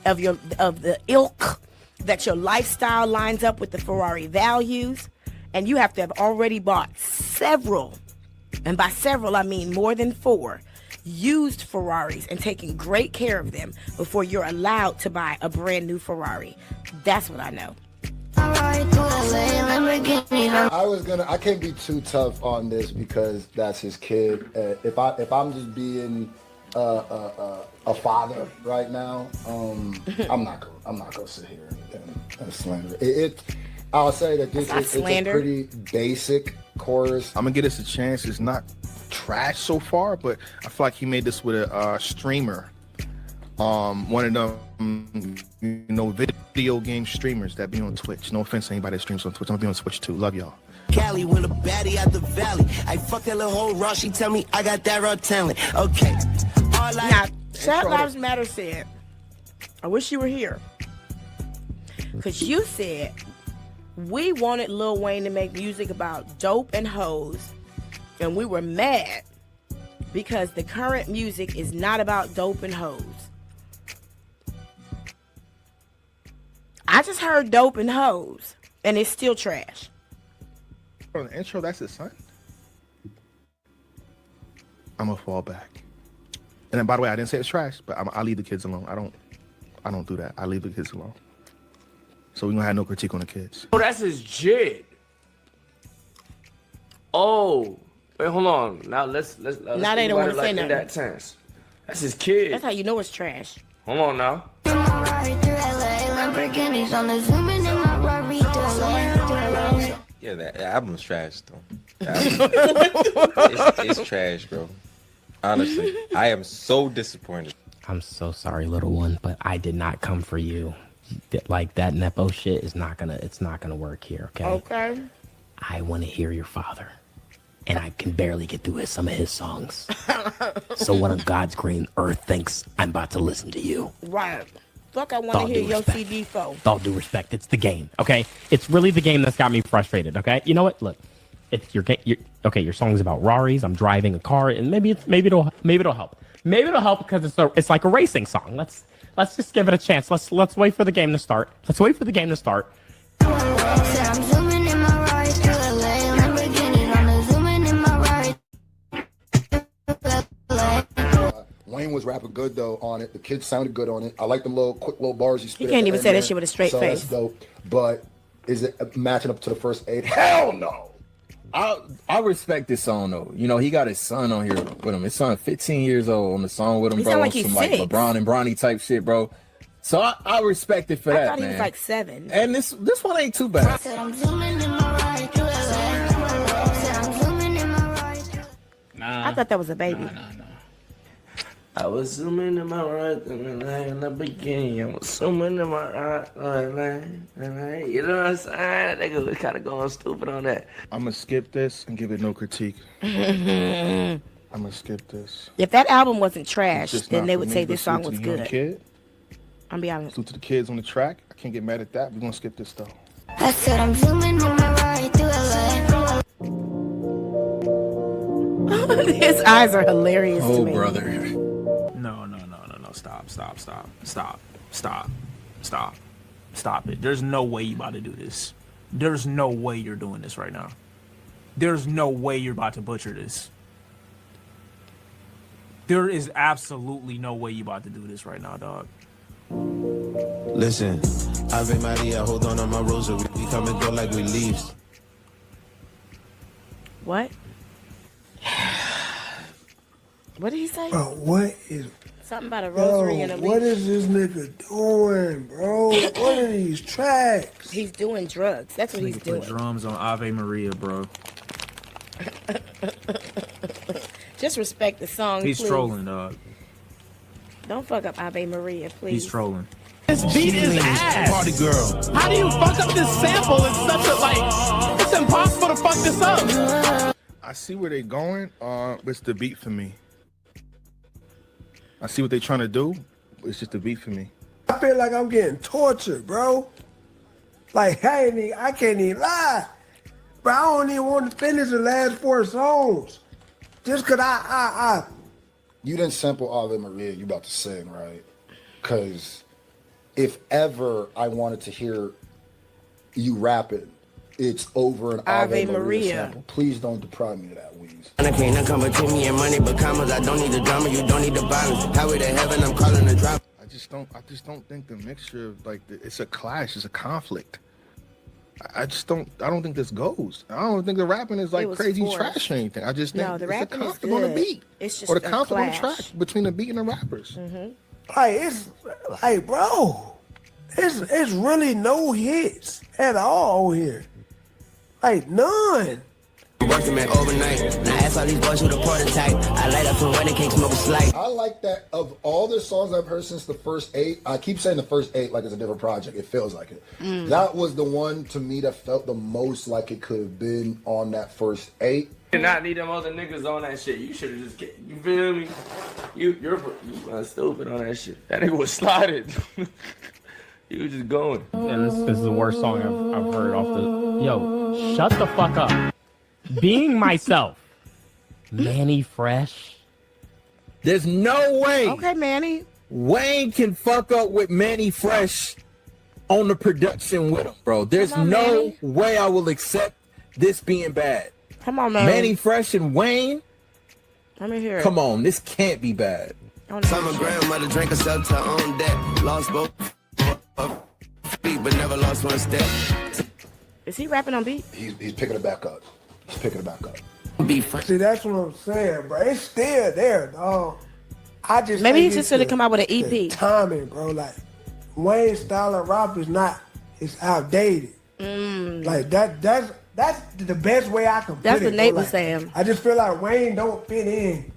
of the ilk, that your lifestyle lines up with the Ferrari values, and you have to have already bought several, and by several I mean more than 4, used Ferraris and taking great care of them before you're allowed to buy a brand new Ferrari. That's what I know. I can't be too tough on this because that's his kid. If I'm just being a father right now, I'm not gonna sit here and slander it. I'll say that it's a pretty basic chorus. I'm gonna give this a chance. It's not trash so far, but I feel like he made this with a streamer. One of them, video game streamers that be on Twitch. No offense to anybody that streams on Twitch. I'm gonna be on Twitch too. Love y'all. Cali, when a baddie out the valley, I fuck that little whole raw. She tell me I got that raw talent. Okay. Now, Chat Lives Matter said, I wish you were here. Because you said, we wanted Lil Wayne to make music about dope and hoes. And we were mad because the current music is not about dope and hoes. I just heard dope and hoes, and it's still trash. On the intro, that's his son. I'm gonna fall back. And then, by the way, I didn't say it's trash, but I leave the kids alone. I don't do that. I leave the kids alone. So we gonna have no critique on the kids. Oh, that's his jit. Oh, wait, hold on. Now let's now they don't want to say nothing. That tense. That's his kid. That's how you know it's trash. Hold on now. Yeah, that album's trash though. It's trash, bro. Honestly, I am so disappointed. I'm so sorry, little one, but I did not come for you. Like that Nepo shit is not gonna work here. Okay. Okay. I want to hear your father, and I can barely get through some of his songs. So what on God's green earth thinks I'm about to listen to you? Right. Fuck, I want to hear your CD for. With all due respect, it's the game, okay? It's really the game that's got me frustrated, okay? You know what? Look, it's your game. Okay, your song's about Raris. I'm driving a car, and maybe it'll help. Maybe it'll help because it's like a racing song. Let's just give it a chance. Let's wait for the game to start. Let's wait for the game to start. Wayne was rapping good though on it. The kids sounded good on it. I like the quick little bars he spit. You can't even say that shit with a straight face. That's dope. But is it matching up to the first 8? Hell no. I respect this song though. You know, he got his son on here with him. His son 15 years old on the song with him, he bro. Like he's some 6. like LeBron and Bronny type shit, bro. So I respect it for that, man. I thought he was like 7. And this one ain't too bad. I thought that was a baby. Nah. I was zooming in my right in the beginning. I was zooming in my right. You know what I'm saying? That nigga was kind of going stupid on that. I'm gonna skip this and give it no critique. I'm gonna skip this. If that album wasn't trash, It's just then not they for would me, say but this song salute was to the young good. Kid. I'll be honest. Salute to the kids on the track. I can't get mad at that. We're gonna skip this though. I said I'm zooming in my ride through LA. His eyes are hilarious to me. Brother. No. Stop it. There's no way you about to do this. There's no way you're doing this right now. There's no way you're about to butcher this. There is absolutely no way you about to do this right now, dog. Listen, Ave Maria, hold on my rosary. We come and go like we leaves. What? What did he say? Bro, what is... Something about a rosary and a leaf. What is this nigga doing, bro? What are these tracks? He's doing drugs. That's what he's doing. Put drums on Ave Maria, bro. Just Just respect the song, He's please. trolling, dog. Don't fuck up Ave Maria, please. He's trolling. This beat is ass. Party girl. How do you fuck up this sample? It's such a like. It's impossible to fuck this up. I see where they're going. It's the beat for me. I see what they're trying to do. It's just the beat for me. I feel like I'm getting tortured, bro. Like, I can't even lie. But I don't even want to finish the last 4 songs. Just because I You didn't sample Ave Maria, you about to sing, right? Because if ever I wanted to hear you rap it, it's over an Ave Maria sample. Please don't deprive me of that, Weez. And I can't come between me and money, but commas, I don't need the drama, you don't need the violence. Highway to heaven, I'm calling the drop. I just don't think the mixture of it's a clash, it's a conflict. I don't think this goes. I don't think the rapping is like crazy forced. trash or anything. I just think the it's a rapping is conflict on the good. beat. It's just or the a conflict on the clash. track between the beat and the rappers. like, it's like, bro, it's really no hits at all here. Like, none. Working man overnight. Now ask all these boys who the prototype. I light up some wedding cake, smoke a slight. I like that. Of all the songs I've heard since the first 8, I keep saying the first 8 like it's a different project. It feels like it. That was the one to me that felt the most like it could have been on that first 8. did not need them other niggas on that shit. You should have just get, you feel me? You're stupid on that shit. That nigga was sliding. He was just going. And this is the worst song I've heard off the. Yo, shut the fuck up. Being myself. Manny Fresh. There's no way Okay, Manny. Wayne can fuck up with Manny Fresh on the production with him, bro. There's Come on, no Manny. way I will accept this being bad. Come on, man. Manny Fresh and Wayne, Let me hear it. come on, this can't be bad. Saw my grandmother drink herself to her own death. Lost both feet, but never lost one step. Is he rapping on beat? He's picking it back up. He's picking it back up. See, that's what I'm saying, bro. It's still there, dog. I just Maybe think he just it's should have the- come out with an the EP. timing, bro. Like, Wayne's style of rap is not, it's outdated. Like, that's the best way I can That's put what it. Nate bro. was Like, saying. I just feel like Wayne don't fit in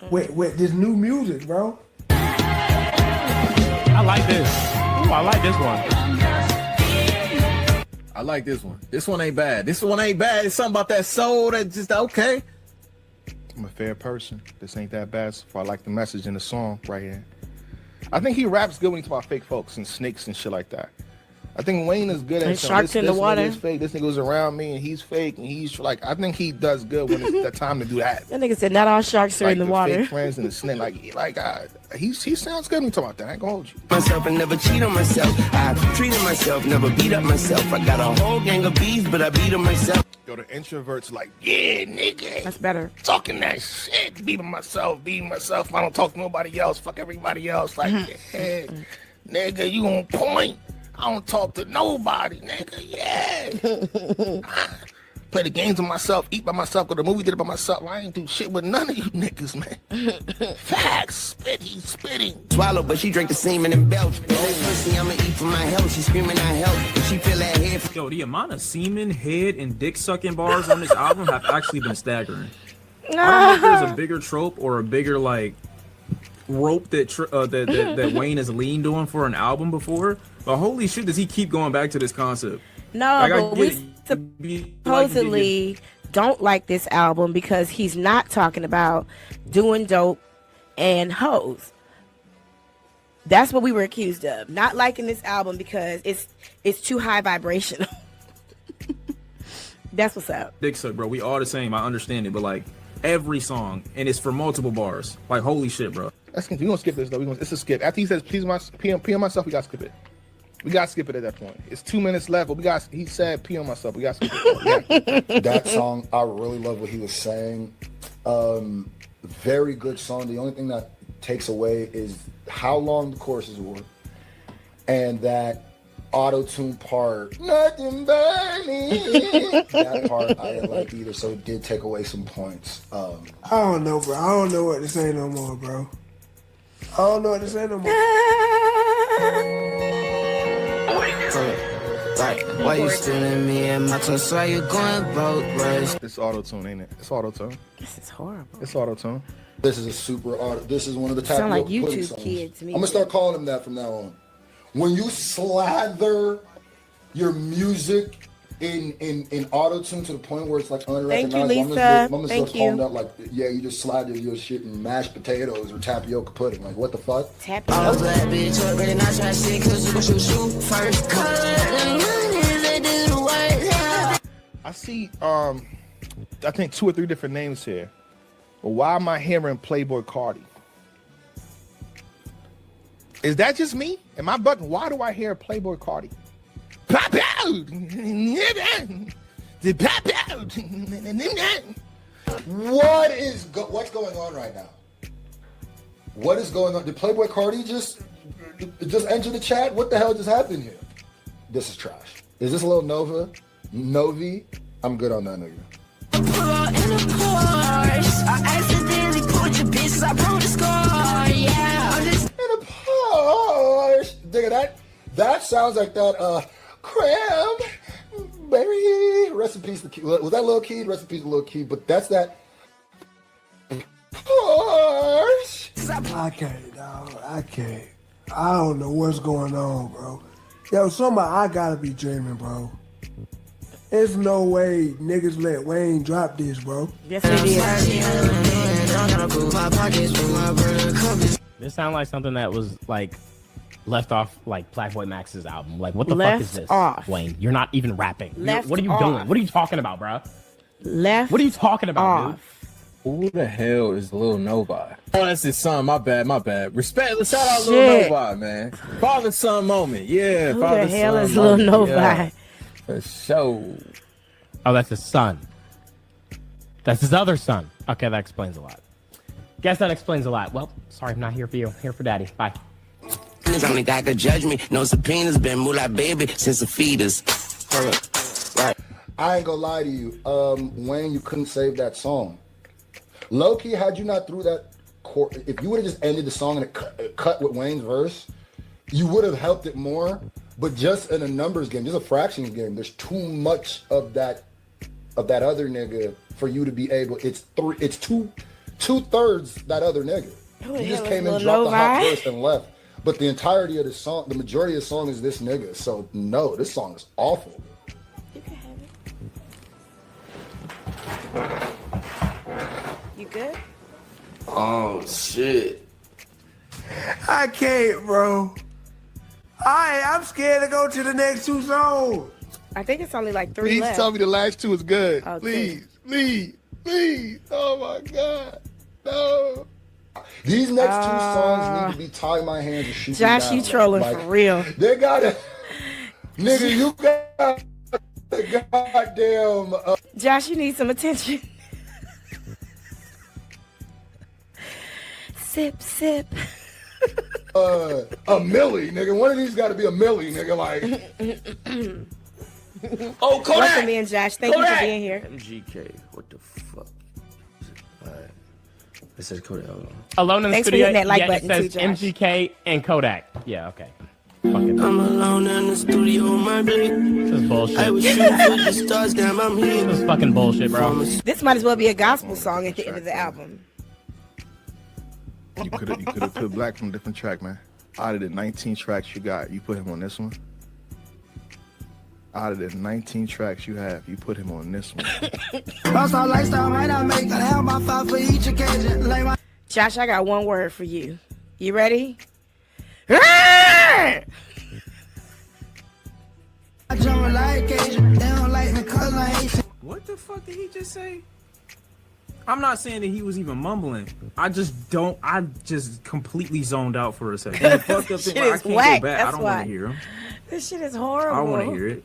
with this new music, bro. I like this. Ooh, I like this one. I like this one. This one ain't bad. This one ain't bad. It's something about that soul that just okay. I'm a fair person. This ain't that bad. So I like the message in the song right here. I think he raps good when he talks about fake folks and snakes and shit like that. I think Wayne is good at And saying, sharks in the water. This nigga is fake. This nigga was around me and he's fake and he's like. I think he does good when it's the time to do that. That nigga said not all sharks are Like in the water. fake friends and the snake. He sounds good when he talk about that. I ain't gonna hold you. Myself and never cheat on myself. I treated myself, never beat up myself. I got a whole gang of bees, but I beat them myself. Yo, the introverts like, yeah, nigga. That's better. Talking that shit, beating myself. I don't talk to nobody else. Fuck everybody else. Like, yeah, nigga, you on point. I don't talk to nobody, nigga. Yeah. Play the games with myself, eat by myself, go to the movie theater by myself. I ain't do shit with none of you niggas, man. Facts, spitting. Swallow, but she drank the semen and belch. Pussy, I'ma eat for my health. She screaming I help. If she feel that head. Yo, the amount of semen, head, and dick sucking bars on this album have actually been staggering. I don't know if there's a bigger trope or a bigger like rope that Wayne has leaned on for an album before. But holy shit, does he keep going back to this concept? No, Like, I but get we it. supposedly don't like this album because he's not talking about doing dope and hoes. That's what we were accused of. Not liking this album because it's too high vibrational. That's what's up. Dick suck, bro. We all the same. I understand it, but like every song, and it's for multiple bars. Like holy shit, bro. We gonna skip this though. It's a skip. After he says pee on myself, we gotta skip it. We gotta skip it at that point. It's 2 minutes left, but he said pee on myself. We gotta skip it. That song, I really love what he was saying. Very good song. The only thing that takes away is how long the choruses were, and that auto-tune part. Nothing but me. That part I didn't like either, so it did take away some points. I don't know, bro. I don't know what to say no more, bro. I don't know what to say no more. Right, why you stealing me and my toes? Why you going both ways? It's auto tune, ain't it? It's auto tune. This is horrible. It's auto tune. This is a super auto. This is one of the tapioca Sound like pudding YouTube songs. kids. I'm gonna start calling them that from now on. When you slather your music in auto tune to the point where it's like unrecognizable. Thank you, Lisa. I'm gonna Thank start calling you. that like, yeah, you just slather your shit in mashed potatoes or tapioca pudding. Like, what the fuck? Oh, Tapioca. black bitch, already not trying to see, cause you gon' shoot first. Color the money, they do the work. I see, I think 2 or 3 different names here. But why am I hearing Playboy Cardi? Is that just me? Am I bugging? Why do I hear Playboy Cardi? Pop out! Pop out! What's going on right now? What is going on? Did Playboy Cardi just enter the chat? What the hell just happened here? This is trash. Is this a little Novi? I'm good on that nigga. In a Porsche, I accidentally put your bitches, I broke the score, yeah. I'm just In a Porsche. Nigga, that sounds like that cranberry. Rest in peace. Was that Lil Key? Rest in peace, Lil Key. But that's that Porsche. I can't, dog. I can't. I don't know what's going on, bro. Yo, somebody, I gotta be dreaming, bro. There's no way niggas let Wayne drop this, bro. Yes, it is. This sounds like something that was like left off like Playboy Max's album. Like, what the Left fuck is this, off. Wayne? You're not even rapping. Left What are you off. doing? What are you talking about, bro? Left. What are you talking about, off. Who the hell is Lil Novi? Oh, that's his son. My bad. Respect. Shout out Shit. Lil Novi, man. Father son moment. Yeah, Who father the hell son is Lil moment. Novi? Yeah, for sure. Oh, that's his son. That's his other son. Okay, that explains a lot. Guess that explains a lot. Well, sorry, I'm not here for you. Here for daddy. Bye. only God could judge me. No subpoenas, been moolah baby since a fetus. Right. I ain't gonna lie to you. Wayne, you couldn't save that song. Low-key, had you not threw that chord, if you would have just ended the song and it cut with Wayne's verse, you would have helped it more. But just in a numbers game, just a fractions game, there's too much of that other nigga for you to be able. It's two-thirds that other nigga. Who the You just hell came is in, Lil dropped the hot Novi? verse and left. But the entirety of the song, the majority of the song is this nigga. So no, this song is awful. You can have it. You good? Oh shit. I can't, bro. I'm scared to go to the next 2 songs. I think it's only like 3 Please left. tell me the last 2 is good. Oh, Please. Oh my God. No. These next 2 songs need to be tie my hands and shoot me Josh, down. you trolling Like, for real. They gotta, nigga, you got the goddamn. Josh, you need some attention. Sip, sip. A millie, nigga. One of these got to be a millie, nigga. Like, Oh, Kodak! Welcome in, Josh. Thank you for Kodak! being here. MGK. What the fuck? Alright. It says Kodak. Hold on. Alone in the Thanks for studio. hitting that like yeah, button it says too, Josh. MGK and Kodak. Yeah, okay. Fucking I'm alone in the studio with my blick. this is bullshit. I was shooting for the stars, damn, I'm here. This is fucking bullshit, bro. This might as well be a gospel song at the end of the album. You could have put Black from a different track, man. Out of the 19 tracks you got, you put him on this one. Out of the 19 tracks you have, you put him on this one. Lifestyle might not make I have my 5 for each occasion. Like my Josh, I got one word for you. You ready? drum like occasion. They don't like me cause I hate. What the fuck did he just say? I'm not saying that he was even mumbling. I just completely zoned out for a second. The fucked up thing, Shit I is can't whack, go back. that's I don't why. want to hear him. This shit is I horrible. don't want to hear it.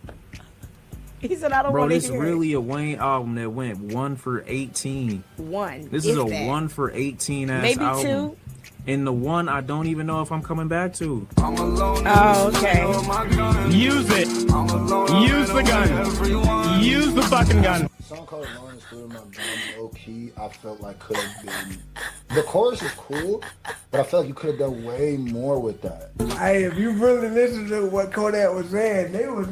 He said I don't Bro, want to this hear really a Wayne album that went 1 for 18. it. One. This if is a that. 1 for 18 ass Maybe album. 2. And the one I don't even know if I'm coming back to. Oh, okay. Use it. Use the gun. Use the fucking gun. Song called "Alone" is through my brain, low key. I felt like could have been The chorus is cool, but I feel like you could have done way more with that. Hey, if you really listen to what Kodak was saying, they were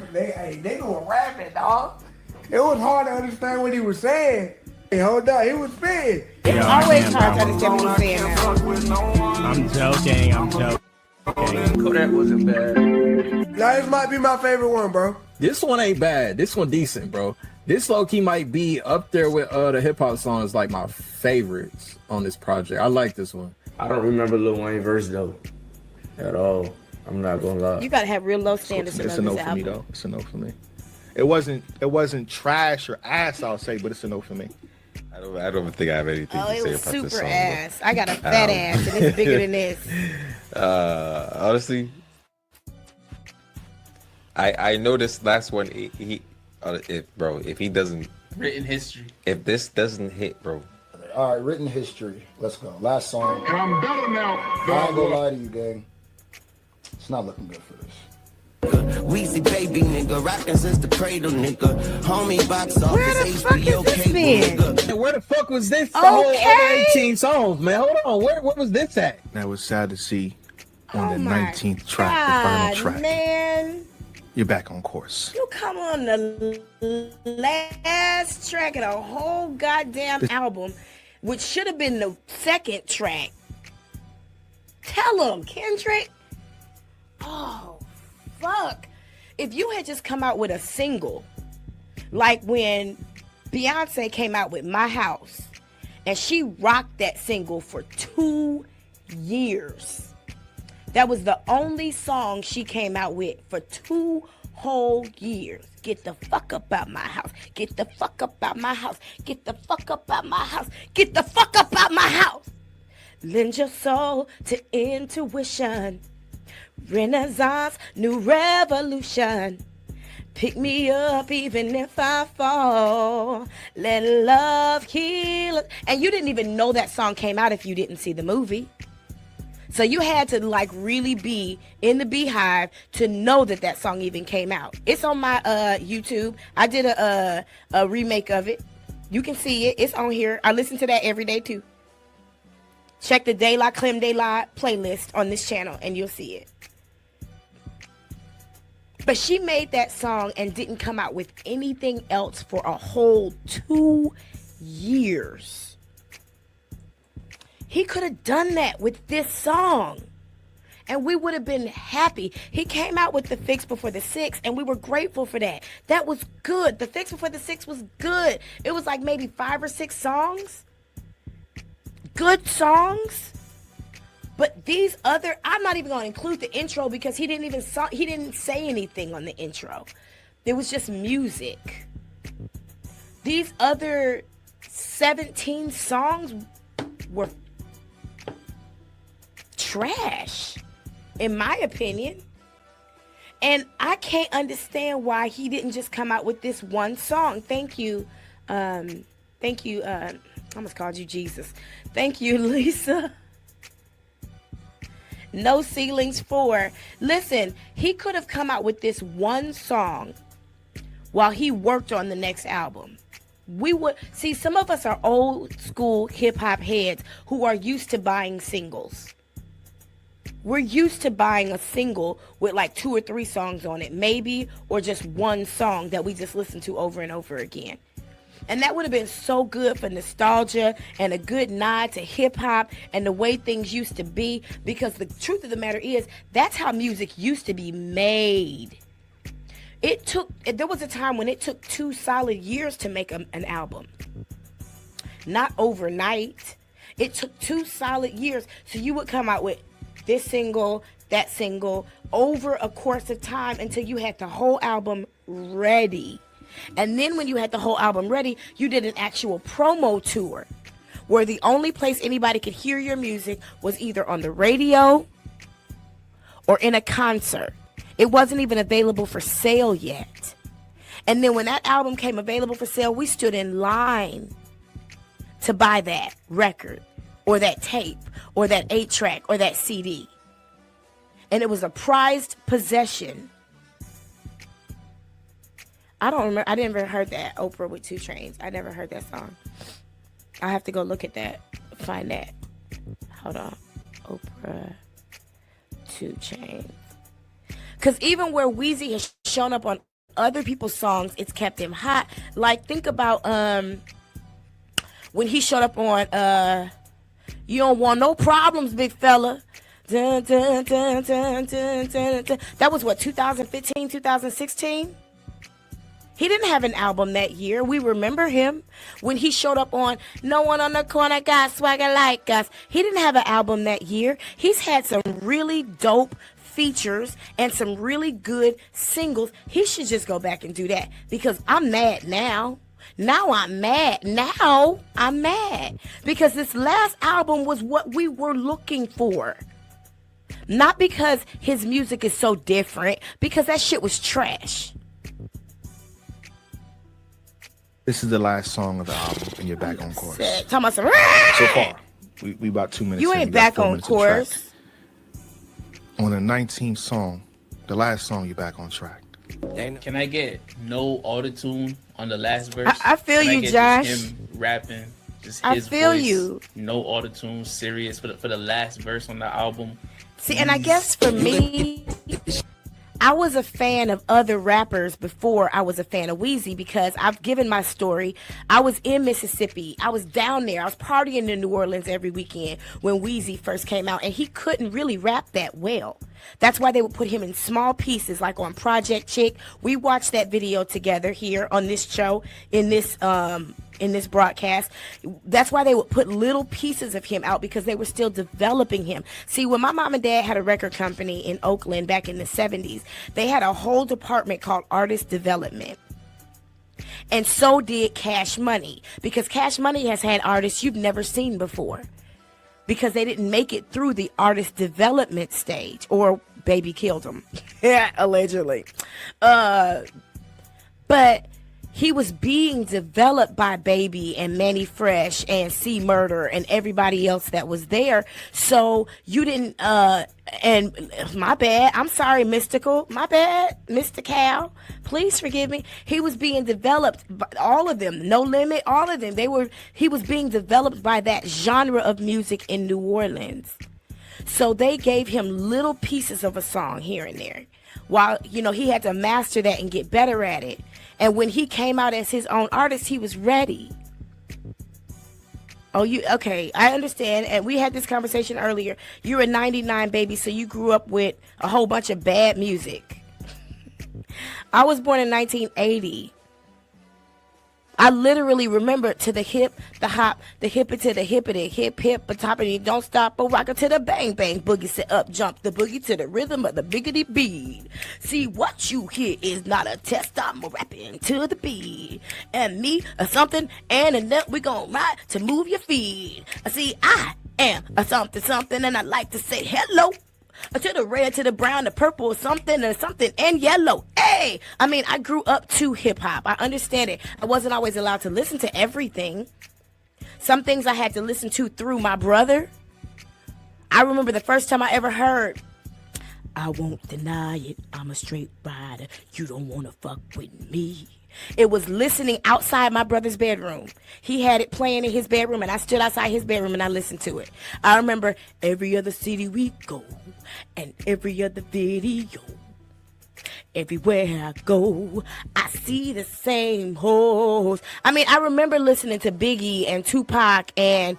rapping, dog. It was hard to understand what he was saying. Hey, hold on, he was spitting. It's always hard to understand what he's saying now. I'm joking. I'm joking. Kodak wasn't bad. Now, this might be my favorite one, bro. This one ain't bad. This one decent, bro. This low key might be up there with the hip hop songs, like my favorites on this project. I like this one. I don't remember Lil Wayne verse though, at all. I'm not gonna lie. You gotta have real low standards to It's know a no this for me album. though. It's a no for me. It wasn't trash or ass, I'll say, but it's a no for me. I don't think I have anything Oh, to it say was about this super song. ass. I got a fat ass, and it's bigger than this. Honestly, I know this last one. If he doesn't, Written history. if this doesn't hit, bro. All right, written history. Let's go. Last song. I'm better now. I ain't gonna lie to you, gang. It's not looking good for this. Weezy baby nigga, rockin' since the cradle nigga. Homie box office, Where the fuck HBO is this cable been? And where the fuck was this? The whole Okay. other 18 songs, man. Hold on. Where was this at? That was sad to see on Oh the my 19th track, the final God, track. man. You're back on course. You come on the last track of the whole goddamn album, which should have been the second track. Tell him, Kendrick. Oh, fuck. If you had just come out with a single, like when Beyonce came out with My House, and she rocked that single for 2 years. That was the only song she came out with for 2 whole years. Get the fuck up out my house. Get the fuck up out my house. Get the fuck up out my house. Get the fuck up out my house. Lend your soul to intuition. Renaissance, new revolution. Pick me up even if I fall. Let love heal us. And you didn't even know that song came out if you didn't see the movie. So you had to like really be in the Beehive to know that that song even came out. It's on my YouTube. I did a remake of it. You can see it. It's on here. I listen to that every day too. Check the De La Clem De La playlist on this channel and you'll see it. But she made that song and didn't come out with anything else for a whole 2 years. He could have done that with this song. And we would have been happy. He came out with The Fix Before the 6 and we were grateful for that. That was good. The Fix Before the 6 was good. It was like maybe 5 or 6 songs. Good songs. But these other, I'm not even going to include the intro because he didn't say anything on the intro. It was just music. These other 17 songs were trash, in my opinion. And I can't understand why he didn't just come out with this one song. Thank you. I almost called you Jesus. Thank you, Lisa. No Ceilings 4. Listen, he could have come out with this one song while he worked on the next album. We would see, some of us are old school hip hop heads who are used to buying singles. We're used to buying a single with like 2 or 3 songs on it, maybe, or just one song that we just listen to over and over again. And that would have been so good for nostalgia and a good nod to hip hop and the way things used to be, because the truth of the matter is that's how music used to be made. There was a time when it took 2 solid years to make an album. Not overnight. It took 2 solid years. So you would come out with this single, that single, over a course of time until you had the whole album ready. And then when you had the whole album ready, you did an actual promo tour where the only place anybody could hear your music was either on the radio or in a concert. It wasn't even available for sale yet. And then when that album came available for sale, we stood in line to buy that record or that tape or that 8-track or that CD. And it was a prized possession. I don't remember. I never heard that Oprah with 2 Trains. I never heard that song. I have to go look at that, find that. Hold on. Oprah 2 Chainz. Because even where Weezy has shown up on other people's songs, it's kept him hot. Like, think about when he showed up on You Don't Want No Problems, Big Fella. Dun, dun, dun, dun, dun, dun, dun. That was what, 2015, 2016? He didn't have an album that year. We remember him when he showed up on No One on the Corner Got Swagger Like Us. He didn't have an album that year. He's had some really dope features and some really good singles. He should just go back and do that, because I'm mad now. Now I'm mad. Now I'm mad because this last album was what we were looking for. Not because his music is so different, because that shit was trash. This is the last song of the album, and you're back on course. Talking about some So far, we about 2 minutes. You in. ain't We got back 4 on minutes of track. course. On the 19th song, the last song, you're back on track. Can I get no autotune on the last verse? I feel Can I you, get Josh. Just him rapping, just I his feel voice, you. no autotune, serious for the last verse on the album. See, and I guess for me, I was a fan of other rappers before I was a fan of Weezy, because I've given my story. I was in Mississippi. I was down there. I was partying in New Orleans every weekend when Weezy first came out, and he couldn't really rap that well. That's why they would put him in small pieces, like on Project Chick. We watched that video together here on this show, in this broadcast. That's why they would put little pieces of him out, because they were still developing him. See, when my mom and dad had a record company in Oakland back in the 70s, they had a whole department called artist development. And so did Cash Money, because Cash Money has had artists you've never seen before, because they didn't make it through the artist development stage, or Baby killed them. Allegedly. But he was being developed by Baby and Manny Fresh and C Murder and everybody else that was there. So you didn't, and my bad, I'm sorry, Mystical, my bad, Mr. Cal, please forgive me. He was being developed by all of them, No Limit, all of them. He was being developed by that genre of music in New Orleans. So they gave him little pieces of a song here and there, while, he had to master that and get better at it. And when he came out as his own artist, he was ready. Okay, I understand. And we had this conversation earlier. You're a 99 baby, so you grew up with a whole bunch of bad music. I was born in 1980. I literally remember to the hip, the hop, the hippie to the hippity, hip, hip, a toppity, don't stop, a rocker to the bang, bang, boogie, sit up, jump the boogie to the rhythm of the biggity beat. See, what you hear is not a test, I'm rapping to the beat. And me, a something, and a nut, we gon' ride to move your feet. See, I am a something, something, and I like to say hello. To the red, to the brown, the purple, something, and yellow. Hey! I mean, I grew up to hip-hop. I understand it. I wasn't always allowed to listen to everything. Some things I had to listen to through my brother. I remember the first time I ever heard, I won't deny it, I'm a straight rider, you don't want to fuck with me. It was listening outside my brother's bedroom. He had it playing in his bedroom, and I stood outside his bedroom and I listened to it. I remember every other city we go, and every other video. Everywhere I go, I see the same hoes. I mean, I remember listening to Biggie and Tupac and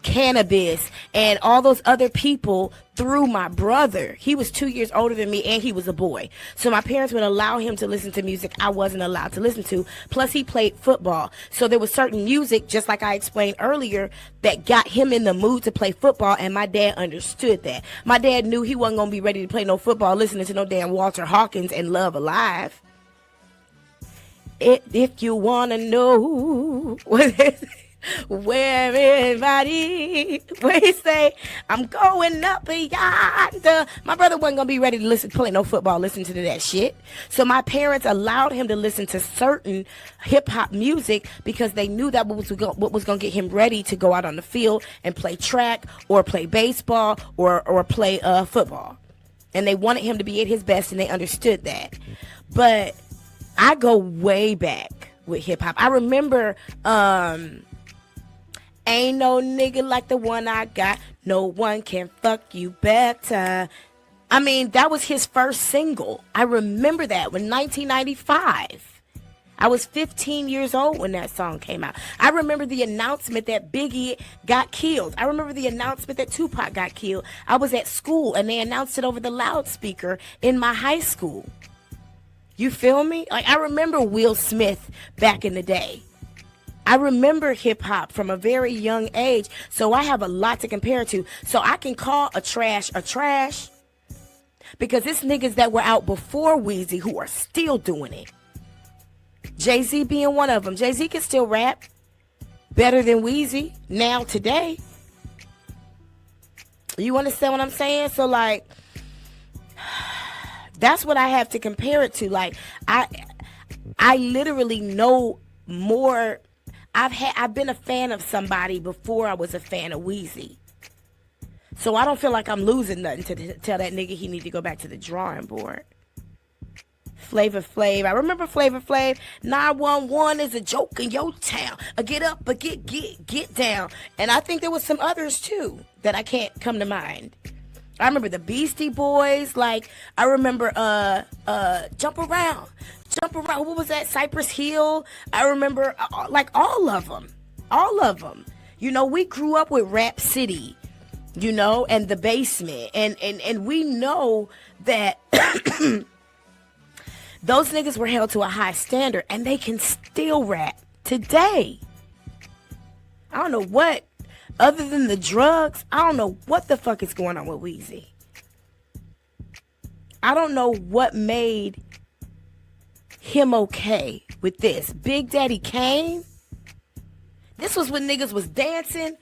Cannabis and all those other people through my brother. He was 2 years older than me, and he was a boy. So my parents would allow him to listen to music I wasn't allowed to listen to. Plus, he played football. So there was certain music, just like I explained earlier, that got him in the mood to play football, and my dad understood that. My dad knew he wasn't going to be ready to play no football listening to no damn Walter Hawkins and Love Alive. If you want to know where everybody, where he say, I'm going up yonder. My brother wasn't going to be ready to play no football, listen to that shit. So my parents allowed him to listen to certain hip-hop music because they knew that what was going to get him ready to go out on the field and play track or play baseball or play football. And they wanted him to be at his best, and they understood that. But I go way back with hip-hop. I remember Ain't no nigga like the one I got. No one can fuck you better. I mean, that was his first single. I remember that when 1995. I was 15 years old when that song came out. I remember the announcement that Biggie got killed. I remember the announcement that Tupac got killed. I was at school and they announced it over the loudspeaker in my high school. You feel me? Like, I remember Will Smith back in the day. I remember hip hop from a very young age, so I have a lot to compare to. So I can call a trash because it's niggas that were out before Weezy who are still doing it. Jay-Z being one of them. Jay-Z can still rap better than Weezy now today. You understand what I'm saying? So like, that's what I have to compare it to. Like, I literally know more. I've been a fan of somebody before I was a fan of Weezy. So I don't feel like I'm losing nothing to tell that nigga he need to go back to the drawing board. Flavor Flav. I remember Flavor Flav. 911 is a joke in your town. Get up, but get down. And I think there was some others too that I can't come to mind. I remember the Beastie Boys. Like, I remember Jump Around. What was that? Cypress Hill. I remember like all of them. You know, we grew up with Rap City, you know, and The Basement, and we know that those niggas were held to a high standard, and they can still rap today. I don't know what, other than the drugs, I don't know what the fuck is going on with Weezy. I don't know what made him okay with this. Big Daddy Kane. This was when niggas was dancing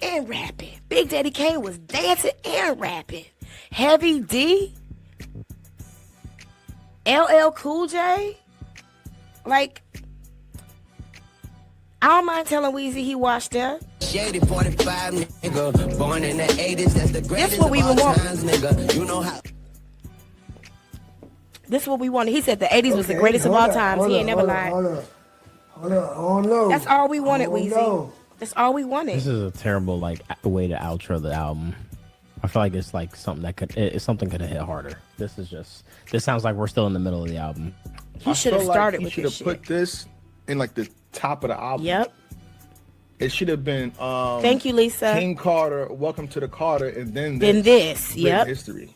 and rapping. Big Daddy Kane was dancing and rapping. Heavy D. LL Cool J. Like, I don't mind telling Weezy he washed up. Shady 45 nigga, born in the 80s, that's the greatest what we of all want. times, nigga. You know how. This is what we wanted. He said the 80s was the greatest of all times. He ain't never lied. Hold on. I don't know. That's all we wanted, I don't Weezy. know. That's all we wanted. This is a terrible like way to outro the album. I feel like it's like something that something could have hit harder. This sounds like we're still in the middle of the album. He should have started with He this should have put this in like the top of the album. Yep. It should have been. Thank you, Lisa. King Carter, Welcome to the Carter, and then this. Great Yep. History.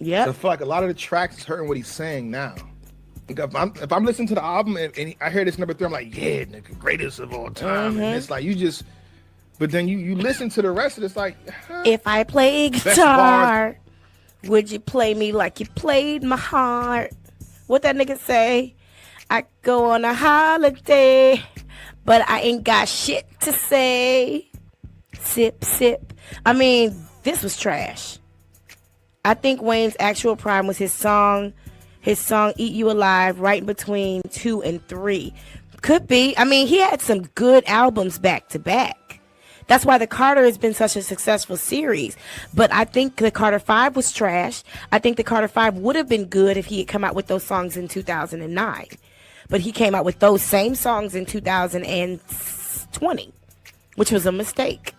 Yep. So I feel like a lot of the tracks is hurting what he's saying now. Like, if I'm listening to the album and I hear this number 3, I'm like, yeah, nigga, greatest of all time. Mm-hmm. And it's like but then you listen to the rest of it, it's like, if I play guitar, would you play me like you played my heart? What that nigga say? I go on a holiday, but I ain't got shit to say. Sip, sip. I mean, this was trash. I think Wayne's actual prime was his song Eat You Alive, right in between 2 and 3. Could be. I mean, he had some good albums back to back. That's why the Carter has been such a successful series. But I think the Carter 5 was trash. I think the Carter 5 would have been good if he had come out with those songs in 2009. But he came out with those same songs in 2020, which was a mistake.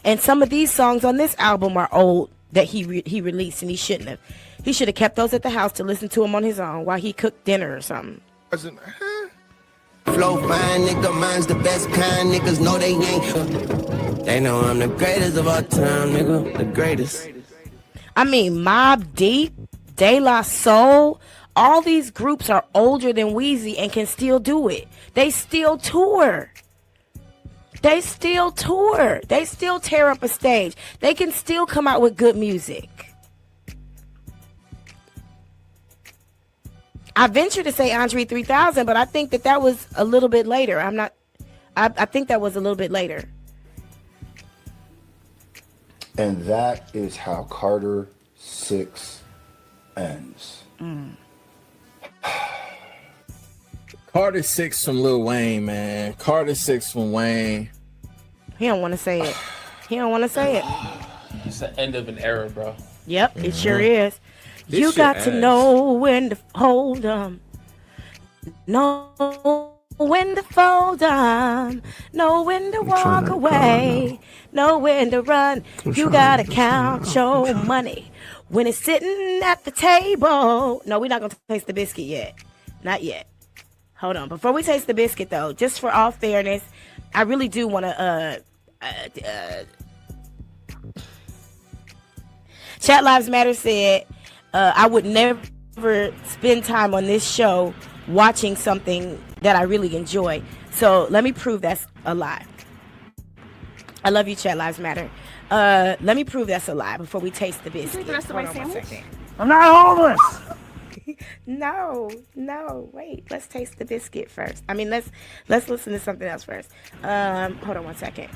And some of these songs on this album are old that he released, and he shouldn't have. He should have kept those at the house to listen to them on his own while he cooked dinner or something. Flow fine, nigga, mine's the best kind. Niggas know they ain't. They know I'm the greatest of all time, nigga. The greatest. I mean, Mobb Deep, De La Soul, all these groups are older than Weezy and can still do it. They still tour. They still tour. They still tear up a stage. They can still come out with good music. I venture to say Andre 3000, but I think that was a little bit later. I think that was a little bit later. And that is how Carter 6 ends. Carter 6 from Lil Wayne, man. Carter 6 from Wayne. He don't want to say it. He don't want to say it. It's the end of an era, bro. Yep, it sure is. This You shit got to ass. know when to hold them. Know when to fold 'em, know when to walk away, know when to run. You gotta count your money when it's sitting at the table. No, we're not gonna taste the biscuit yet. Not yet. Hold on. Before we taste the biscuit, though, just for all fairness, I really do want to. Chat Lives Matter said, I would never spend time on this show watching something that I really enjoy. So let me prove that's a lie. I love you, Chat Lives Matter. Let me prove that's a lie before we taste the biscuit. Hold on 1 second. I'm not homeless. No, wait. Let's taste the biscuit first. I mean, let's listen to something else first. Hold on 1 second.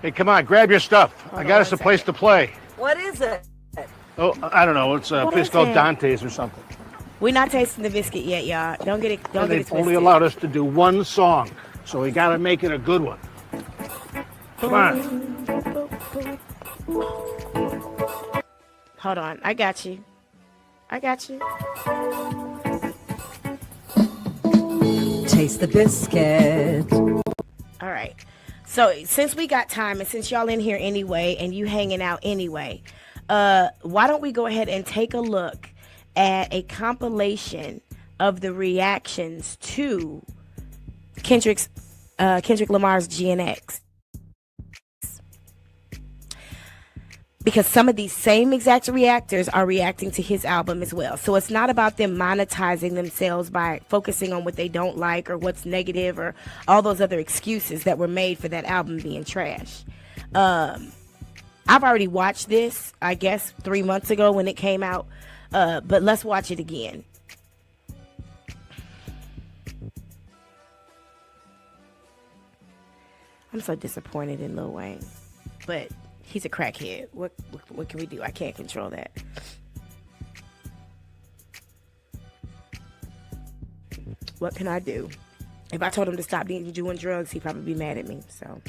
Hey, come on, grab your stuff. I got us a place to play. What is it? Oh, I don't know. It's a What place is called it? Dante's or something. We're not tasting the biscuit yet, y'all. Don't get it. Don't And get it they've twisted. only allowed us to do one song, so we got to make it a good one. Come on. Hold on. I got you. Taste the biscuit. All right. So since we got time and since y'all in here anyway and you hanging out anyway, why don't we go ahead and take a look at a compilation of the reactions to Kendrick Lamar's GNX. Because some of these same exact reactors are reacting to his album as well. So it's not about them monetizing themselves by focusing on what they don't like or what's negative or all those other excuses that were made for that album being trash. I've already watched this, I guess, 3 months ago when it came out. But let's watch it again. I'm so disappointed in Lil Wayne. But he's a crackhead. What can we do? I can't control that. What can I do? If I told him to stop doing drugs, he'd probably be mad at me. So.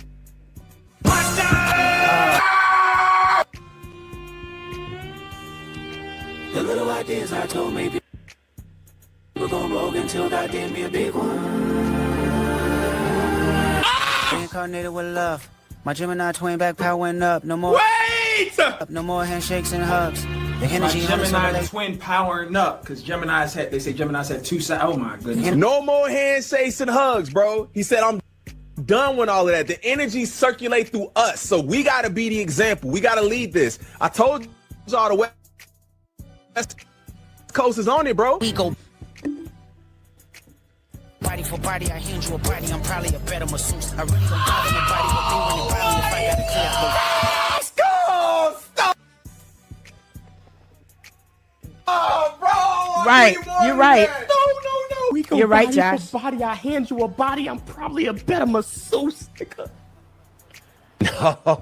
The little ideas I told maybe we're going rogue until God gave me a big one. Reincarnated with love. My Gemini twin back power went up. No more. Wait! No more handshakes and hugs. The My energy Gemini twin powering up because they say Gemini's had two sides. Oh my goodness. No more handshakes and hugs, bro. He said, I'm done with all of that. The energy circulate through us. So we got to be the example. We got to lead this. I told y'all the West Coast is on it, bro. We go. Body for body, I hand you a body. I'm probably a better masseuse. I really don't bother nobody but me when it probably if I got a clear flow. Let's go! Stop! Oh, bro! Right. You're right. No. We go You're right, body Josh. for body. I hand you a body. I'm probably a better masseuse, nigga.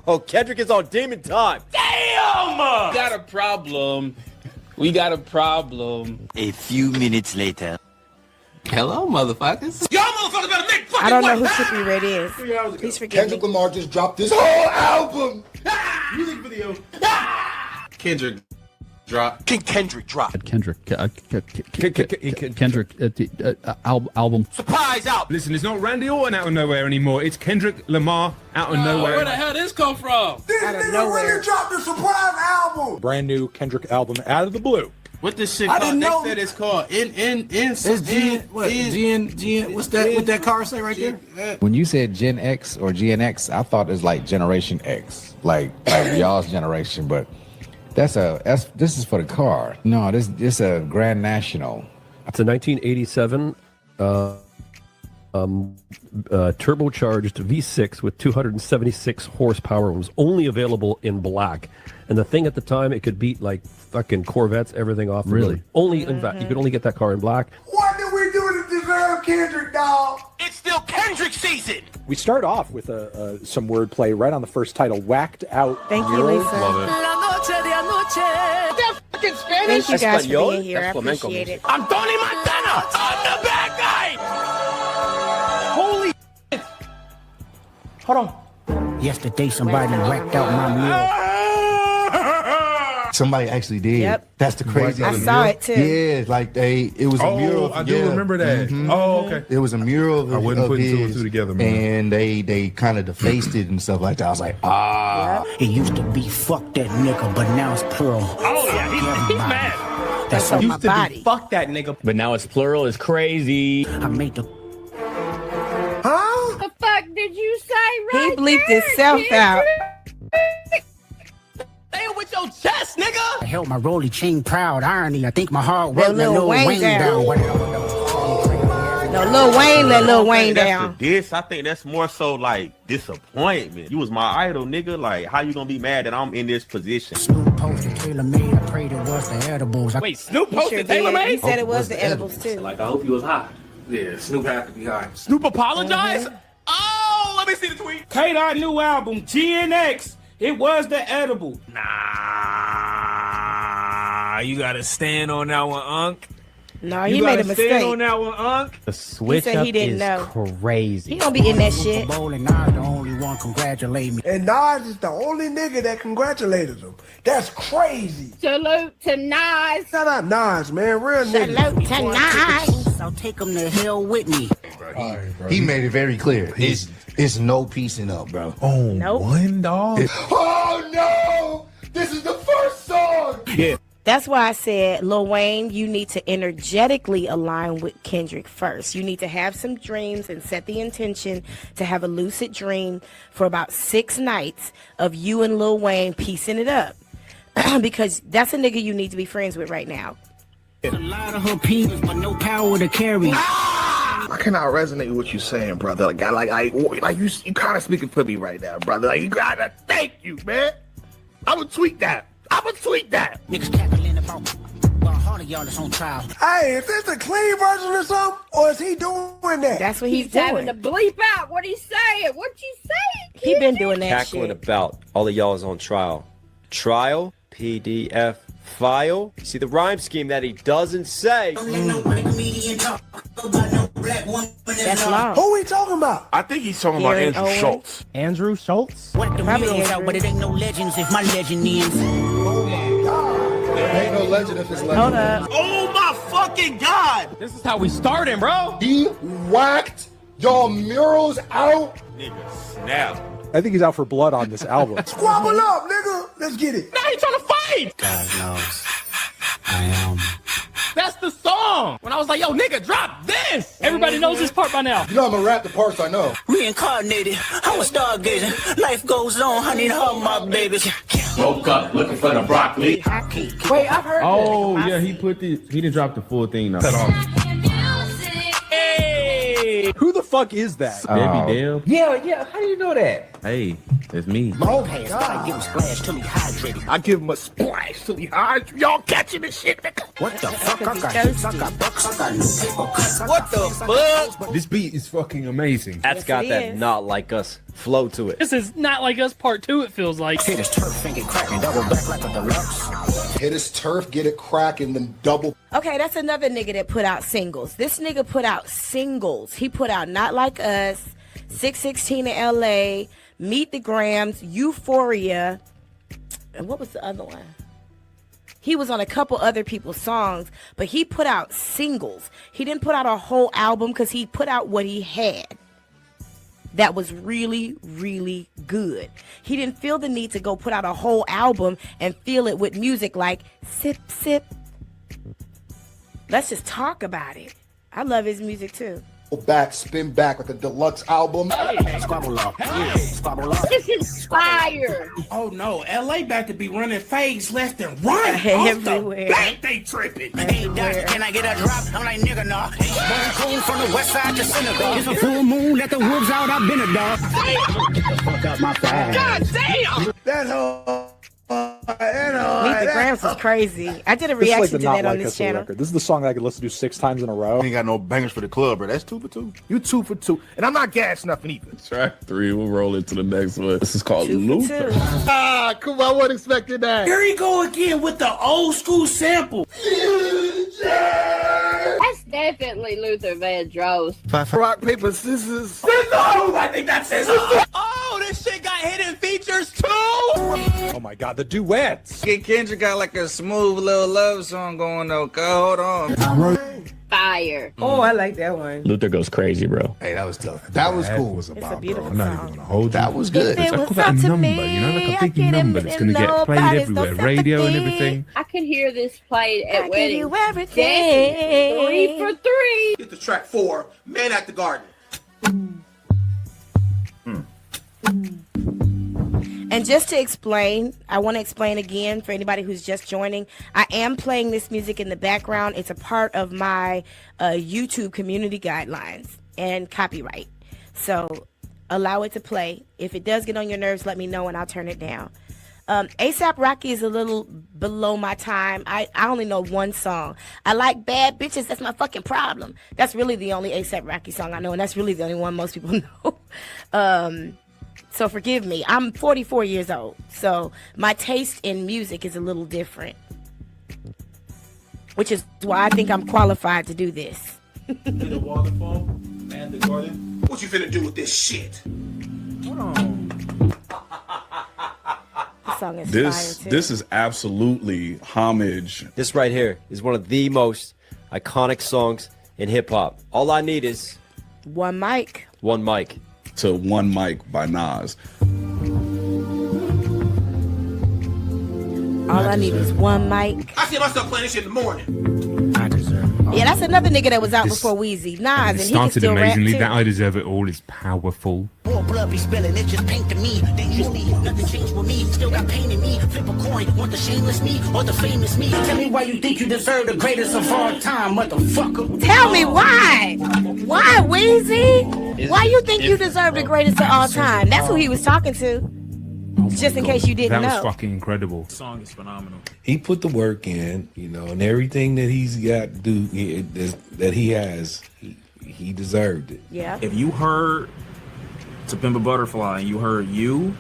No, Kendrick is on demon time. Damn! We got a problem. We got a problem. A few minutes later. Hello, motherfuckers. Y'all motherfuckers better make fucking I don't know money. who Chippy Red is. Please forgive Kendrick me. Lamar just dropped this whole album. Music video. Kendrick drop. Kendrick drop. Kendrick album. Surprise out. Listen, it's not Randy Orton out of nowhere anymore. It's Kendrick Lamar out of nowhere. Where the hell this come from? Out of nowhere. dropped a surprise album. Brand new Kendrick album out of the blue. What this shit I called? didn't They know. said it's called It's GN. What's that? What that car say right there? When you said Gen X or GNX, I thought it was like Generation X, like y'all's generation. But this is for the car. No, this a Grand National. It's a 1987 turbocharged V6 with 276 horsepower. It was only available in black. And the thing at the time, it could beat like fucking Corvettes, everything off. Really? Only, in fact, you could only get that car in black. What did we do to deserve Kendrick, dog? It's still Kendrick season. We start off with some wordplay right on the first title, Whacked Out. Thank you, Euro. Lisa. Love it. That fucking Spanish. Thank you guys for Espanol? being here. I That's flamenco appreciate music. it. I'm Tony Montana. I'm the bad guy. Holy. Hold on. Yesterday somebody whacked out my meal. Somebody actually did. Yep. That's the crazy. I saw it too. Yeah, like it was a mural. I do remember that. Oh, okay. It was a mural of, I wasn't of putting two and his, two together, man. and they kind of defaced it and stuff like that. I was like, It used to be fuck that nigga, but now it's plural. Oh yeah, he's mad. That's on my used to body. be Fuck that nigga. But now it's plural. It's crazy. I made the Huh? The fuck did you say He right bleeped there, himself out. Say it with your chest, nigga. I held my rolly chain proud. Irony. I think my hard work Let let Lil Lil Wayne Wayne down. down. No, Lil Wayne let Lil Wayne that's down. the diss. I think that's more so like disappointment. You was my idol, nigga. Like, how you gonna be mad that I'm in this position? Snoop posted Taylor made. I prayed it was the edibles. Wait, Snoop He sure posted Taylor did. He made? said it was the edibles too. Like, I hope he was high. Yeah, Snoop had to be high. Snoop apologized? Oh, let me see the tweet. K-Dot new album, GNX. It was the edible. Nah, you gotta stand on that one, Unc. No, You he made a gotta stand mistake. on that one, Unc. The switch said up he didn't is know. crazy. He don't be in that shit. Bowl and Nas the only one congratulate me. And Nas is the only nigga that congratulated him. That's crazy. Salute to Nas. Shout out Nas, man. Real nigga. Salute to Nas. I'll take him to hell with me. he made it very clear. It's no piecing up, bro. Oh, Nope. one dog. Oh no! This is the first song. Yeah. That's why I said, Lil Wayne, you need to energetically align with Kendrick first. You need to have some dreams and set the intention to have a lucid dream for about 6 nights of you and Lil Wayne piecing it up. Because that's a nigga you need to be friends with right now. A lot of her penis, but no power to carry. I cannot resonate with what you're saying, brother. Like you kind of speaking for me right now, brother. Like, you gotta thank you, man. I would tweet that. Niggas cackling about all of y'all is on trial. Hey, is this a clean version or something? Or is he doing that? That's what He's having to bleep out what he's saying. What you saying? He been doing that Cackling shit. about all of y'all is on trial. Trial, PDF, file. See the rhyme scheme that he doesn't say. That's long. Who we talking about? I think he's talking about Aaron Andrew Owens. Schultz. Andrew Schultz? What the Probably wheels out, Andrew. but it ain't no legends if my legend ends. Ain't no legend if it's legend. Hold up. Oh my fucking god! This is how we starting, bro. He whacked y'all murals out. Nigga, snap. I think he's out for blood on this album. Squabble up, nigga. Let's get it. Now he trying to fight. God knows. I am. That's the song. When I was like, yo, nigga, drop this. Everybody knows this part by now. You know I'm gonna rap the parts I know. Reincarnated. I was stargazing. Life goes on. I need to hug my babies. Woke up looking for the broccoli. Wait, I've heard Oh this. yeah, he didn't drop the full thing now. Hey. Who the fuck is that? Debbie Dale. Yeah. How do you know that? Hey, it's me. Oh, hey, God. Give him splash till he hydrated. I give him a splash till he hydrates. Y'all catching this shit, nigga. What the fuck? I got hits, I got bucks, I got new paper cuts. What the fuck? This beat is fucking amazing. That's Yes, got it that is. not like us flow to it. This is not like us part 2, it feels like. Hit his turf and get cracking. Double back like a deluxe. Hit his turf, get it cracking, then double. Okay, that's another nigga that put out singles. This nigga put out singles. He put out Not Like Us, 616 in LA, Meet the Grams, Euphoria, and what was the other one? He was on a couple other people's songs, but he put out singles. He didn't put out a whole album because he put out what he had. That was really, really good. He didn't feel the need to go put out a whole album and fill it with music like Sip, Sip. Let's just talk about it. I love his music too. Back, spin back like a deluxe album. Squabble up. Squabble up. This is fire. Oh no, LA about to be running fades left and right. Everywhere. Bank they tripping. Hey, Doc, can I get a drop? I'm like, nigga, nah. Born cool from the west side to Senegal. It's a full moon, let the wolves out, I've been a dog. Fuck up my fire. God damn! That whole. Meet the Grams was crazy. I did a This is like reaction the to Not that on Like this Us channel. record. This is the song that I could listen to 6 times in a row. Ain't got no bangers for the club, bro. That's 2 for 2. You 2 for 2. And I'm not gas nothing either. Track 3, we'll roll into the next one. This is called 2 for Luther. 2. Ah, come on. I wasn't expecting that. Here he go again with the old school sample. That's definitely Luther Vandross. Rock, paper, scissors. I think that's his. Oh, this shit got hidden features too. Oh my my God, the duets. Kendrick got like a smooth little love song going though. Hold on. Fire. Oh, I like that one. Luther goes crazy, bro. Hey, that was tough. That was cool. It's a beautiful I'm not song. even gonna hold you. That was good. If it was up to me, I'd get him and nobody's no sympathy. I could hear this played at I weddings. give you everything. 3 for 3. Get to track 4, Man at the Garden. And just to explain, I want to explain again for anybody who's just joining, I am playing this music in the background. It's a part of my YouTube community guidelines and copyright. So allow it to play. If it does get on your nerves, let me know and I'll turn it down. ASAP Rocky is a little below my time. I only know one song. I like Bad Bitches. That's my fucking problem. That's really the only ASAP Rocky song I know, and that's really the only one most people know. So forgive me. I'm 44 years old, so my taste in music is a little different, which is why I think I'm qualified to do this. The waterfall, Man the Garden. What you finna do with this shit? Hold on. This song is fire too. This is absolutely homage. This right here is one of the most iconic songs in hip hop. All I need is one mic. One mic. To One Mic by Nas. All I need is one mic. I see myself playing this shit in the morning. I deserve it. Yeah, that's another nigga that was out before Weezy. Nas, and he can started still rap amazingly. too. That I Deserve It All is powerful. More blood be spilling, it just paint to me. Dangerously, nothing changed with me. Still got pain in me. Flip a coin, want the shameless me or the famous me? Tell me why you think you deserve the greatest of all time, motherfucker. Tell me why. Why, Weezy? Why you think you deserve the greatest of all time? That's who he was talking to. Just in case you didn't know. That was fucking incredible. The song is phenomenal. He put the work in, and everything that he's got to do, that he has, he deserved it. Yeah. If you heard To Pimp a Butterfly and you heard You,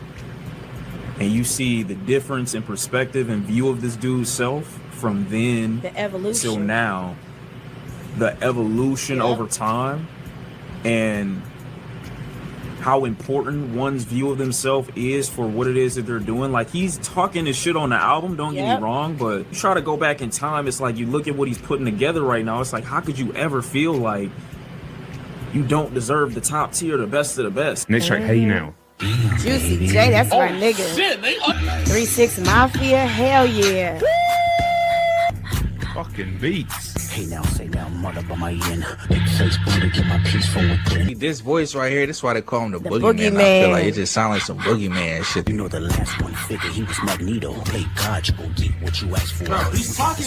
and you see the difference in perspective and view of this dude's self from then The evolution. till now, the evolution over time, and how important one's view of themselves is for what it is that they're doing. Like, he's talking his shit on the album, don't get me wrong, but you try to go back in time, it's like you look at what he's putting together right now, it's like, how could you ever feel like you don't deserve the top tier, the best of the best? Next track, Hey Now. Juicy J, that's my nigga. Shit, 3-6 Mafia, hell yeah. Fucking beats. Hey now, say now, mother by my end. Facebook to get my peaceful within. This voice right here, that's why they call him the boogeyman. boogeyman. I feel like it just sounds like some boogeyman shit. You know the last one figure, he was Magneto. Play God, you gon' get what you asked for. Bro, he's talking.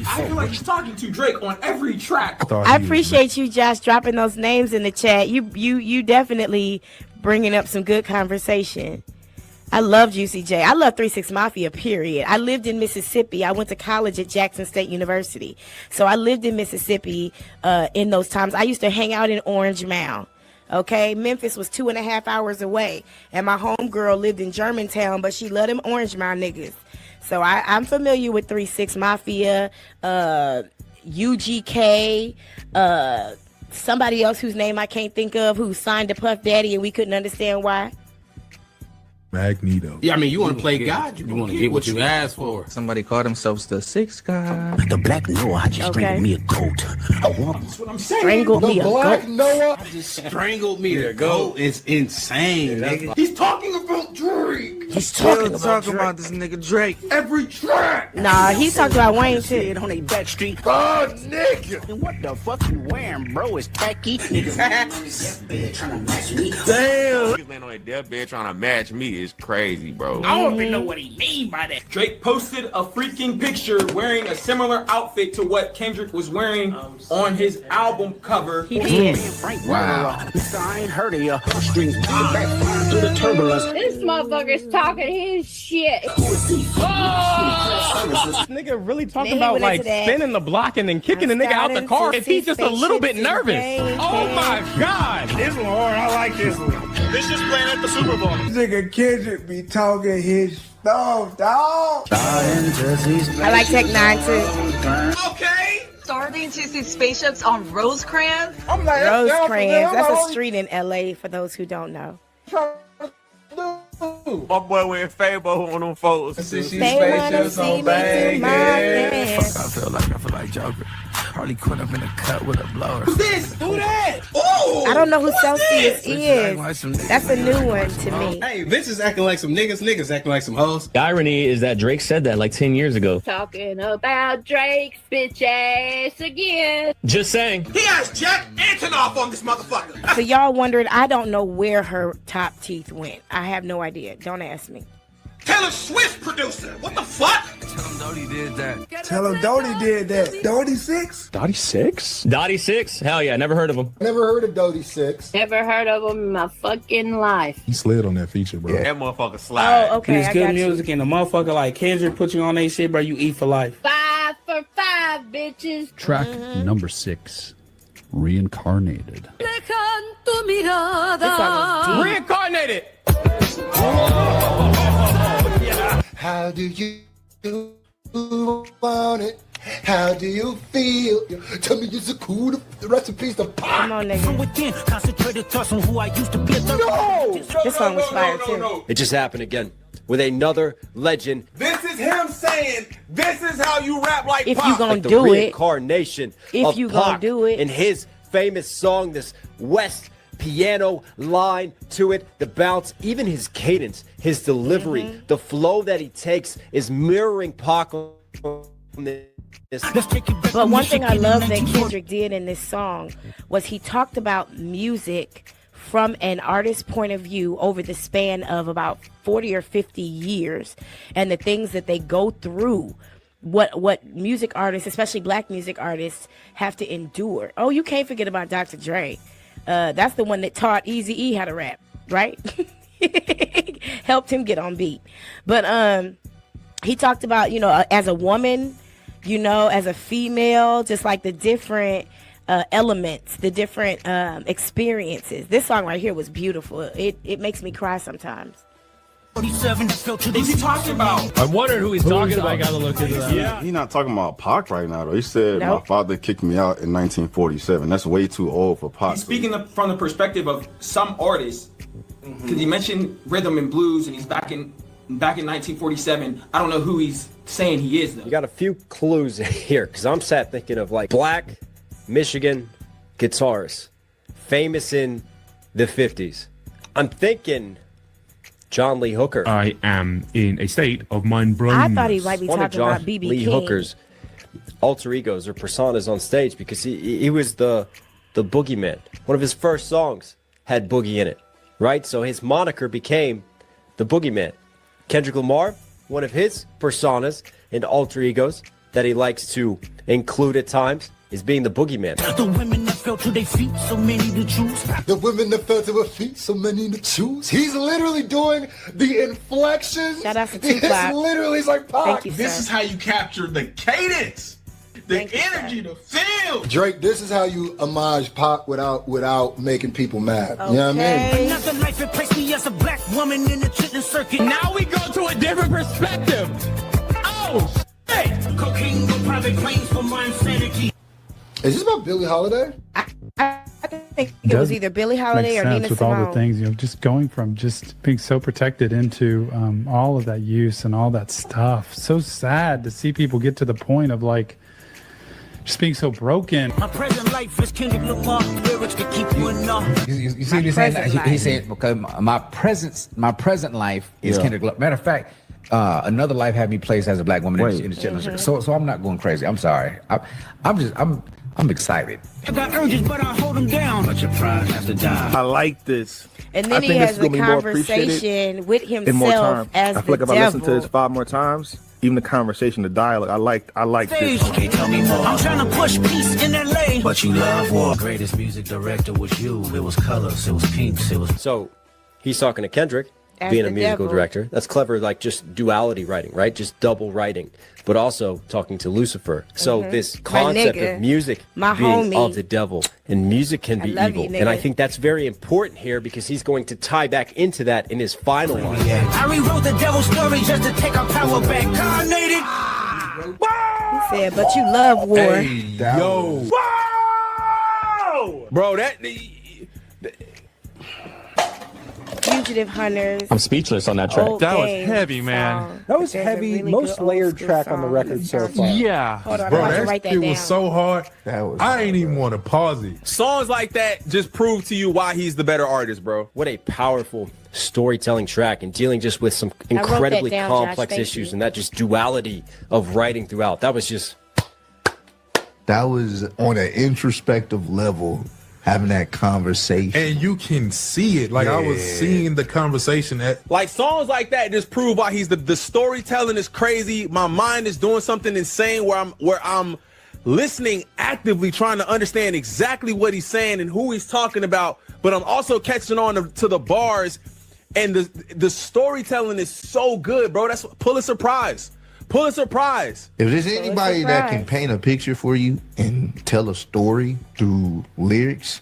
I feel like he's talking to Drake on every track. I appreciate you, Josh, dropping those names in the chat. You definitely bringing up some good conversation. I love Juicy J. I love 3-6 Mafia, period. I lived in Mississippi. I went to college at Jackson State University. So I lived in Mississippi in those times. I used to hang out in Orange Mound. Okay, Memphis was 2.5 hours away. And my homegirl lived in Germantown, but she loved them Orange Mound niggas. So I'm familiar with 3-6 Mafia, UGK, somebody else whose name I can't think of who signed to Puff Daddy and we couldn't understand why. Magneto. Yeah, I mean, you want to play God, you want to get what you asked for. Somebody called themselves the Six God. The Black Noah just strangled me a goat. A woman. That's what I'm saying. Strangled me a Black goat. Noah. Just strangled me a goat. It's insane, nigga. He's talking about Drake. He's Talking about this nigga Drake. Every track. Nah, he talked about Wayne too. Shit on a back street. Oh, nigga. And what the fuck you wearing, bro? It's tacky. Niggas trying to match me. Damn. Niggas laying on their deathbed trying to match me is crazy, bro. I don't even know what he mean by that. Drake posted a freaking picture wearing a similar outfit to what Kendrick was wearing on his album cover. He did. Wow. I ain't heard of ya. Strings back through the turbulence. This motherfucker's talking his shit. This nigga really talking Then he about went like into that. spinning the block and then kicking the nigga out the car if he's just a little bit nervous. Spaceships Oh my god! This one hard. I like this one. This just playing at the Super Bowl. Nigga Kendrick be talking his stuff, dog. I like Tech 9 too. Okay. Starting to see spaceships on Rosecrans. I'm like, that's down for Rosecrans. them. That's I'm a only street in LA for those who don't know. trying to do. too. My boy went Fabo on them folks. They wanna see me do my dance. I feel like Joker. Harley Quinn up in the cut with a blower. Who's this? Who that? Ooh, I don't know who Celsius is. That's a new one to me. Hey, bitches acting like some niggas acting like some hoes. The irony is that Drake said that like 10 years ago. Talking about Drake's bitch ass again. Just saying. He has Jack Antonoff on this motherfucker. So y'all wondering, I don't know where her top teeth went. I have no idea. Don't ask me. Taylor Swift producer. What the fuck? Tell him Dodie did that. Tell him Dodie did that. Dodie 6? Dottie 6? Dottie 6? Hell yeah, never heard of him. Never heard of Dodie 6. Never heard of him in my fucking life. He slid on that feature, bro. That motherfucker slide. Oh, okay. It's I good got music, and a motherfucker like Kendrick put you on that shit, bro. You eat for life. 5 for 5, bitches. Track number 6, Reincarnated. This song is deep. Reincarnated. How do you want it? How do you feel? Tell me, is it cool? The recipes to pop. Come on, nigga. Within, concentrated thoughts on who I used to be. This song was fire too. It just happened again with another legend. This is him saying, this is how you rap like If Pac. you gonna Like the do it, reincarnation if of you gonna Pac do it. in his famous song, this West piano line to it, the bounce, even his cadence, his delivery, the flow that he takes is mirroring Pac on this. But one thing I love that Kendrick did in this song was he talked about music from an artist's point of view over the span of about 40 or 50 years and the things that they go through. What music artists, especially black music artists, have to endure. Oh, you can't forget about Dr. Dre. That's the one that taught Eazy-E how to rap, right? Helped him get on beat. But he talked about, as a woman, as a female, just like the different elements, the different experiences. This song right here was beautiful. It makes me cry sometimes. Who's he talking about? I'm wondering who he's talking about. I gotta look into that. Yeah. He's not talking about Pac right now, though. He said, Nope. my father kicked me out in 1947. That's way too old for Pac. He's speaking from the perspective of some artists, because he mentioned rhythm and blues, and he's back in 1947. I don't know who he's saying he is though. You got a few clues here, because I'm sat thinking of like black Michigan guitarist, famous in the 50s. I'm thinking John Lee Hooker. I am in a state of mind blown. I thought he might be One of talking John about B.B. Lee King. Hooker's alter egos or personas on stage, because he was the boogeyman. One of his first songs had boogie in it, right? So his moniker became the boogeyman. Kendrick Lamar, one of his personas and alter egos that he likes to include at times is being the boogeyman. The women that fell to their feet, so many to choose. The women that fell to her feet, so many to choose. He's literally doing the inflections. Shout out to It's Tupac. literally, he's like Pac. Thank you, This sir. is how you capture the cadence, the energy, the feel. Drake, this is how you homage Pac without making people mad. You know what I mean? Another life replaced me as a black woman in the chitlin circuit. Now we go to a different perspective. Oh, shit. Cocaine with private planes for my insanity. Is this about Billie Holiday? I think it was either Billie Holiday Makes or sense Nina with Simone. all the things, just going from just being so protected into all of that use and all that stuff. So sad to see people get to the point of like just being so broken. My present life is Kendrick Lamar. Lyrics to keep you in awe. You see what he's saying? He said because my present life is Kendrick Lamar. Matter of fact, another life had me placed as a black woman in the children's circuit. So I'm not going crazy. I'm sorry. I'm excited. I got urges, but I hold them down. But your pride has to die. I like this. And then he has a conversation with in more himself time. as I feel like the if I listen to devil. this 5 more times, even the conversation, the dialogue, I like this. Okay, tell me more. I'm trying to push peace in LA. But you love war. Greatest music director was you. It was colors, it was pinks, it was. So he's talking to Kendrick, As being the a musical devil. director. That's clever, like just duality writing, right? Just double writing, but also talking to Lucifer. So this concept nigga. of music My being homie. of the devil and music can be love evil. you, And I nigga. think that's very important here because he's going to tie back into that in his final line. I rewrote the devil's story just to take our power back. Carnated. He said, but you love war. Yo. Bro, that... You Fugitive Hunters. I'm speechless on that track. Old That was Games heavy, man. song. That was There's a heavy, really most good old layered school track on the song. record so far. Yeah. Hold on, Bro, I'm about to that write that shit down. was so hard. I ain't even want to pause it. Songs like that just prove to you why he's the better artist, bro. What a powerful storytelling track and dealing just with some wrote that incredibly down, Josh. complex Thank issues you. and that just duality of writing throughout. That was just That was on an introspective level, having that conversation. And you can see it. Like I was seeing the conversation at Like songs like that just prove why he's the storytelling is crazy. My mind is doing something insane where I'm listening actively, trying to understand exactly what he's saying and who he's talking about. But I'm also catching on to the bars, and the storytelling is so good, bro. That's Pulitzer Prize. Pulitzer Prize. If there's anybody that can paint a picture for you and tell a story through lyrics,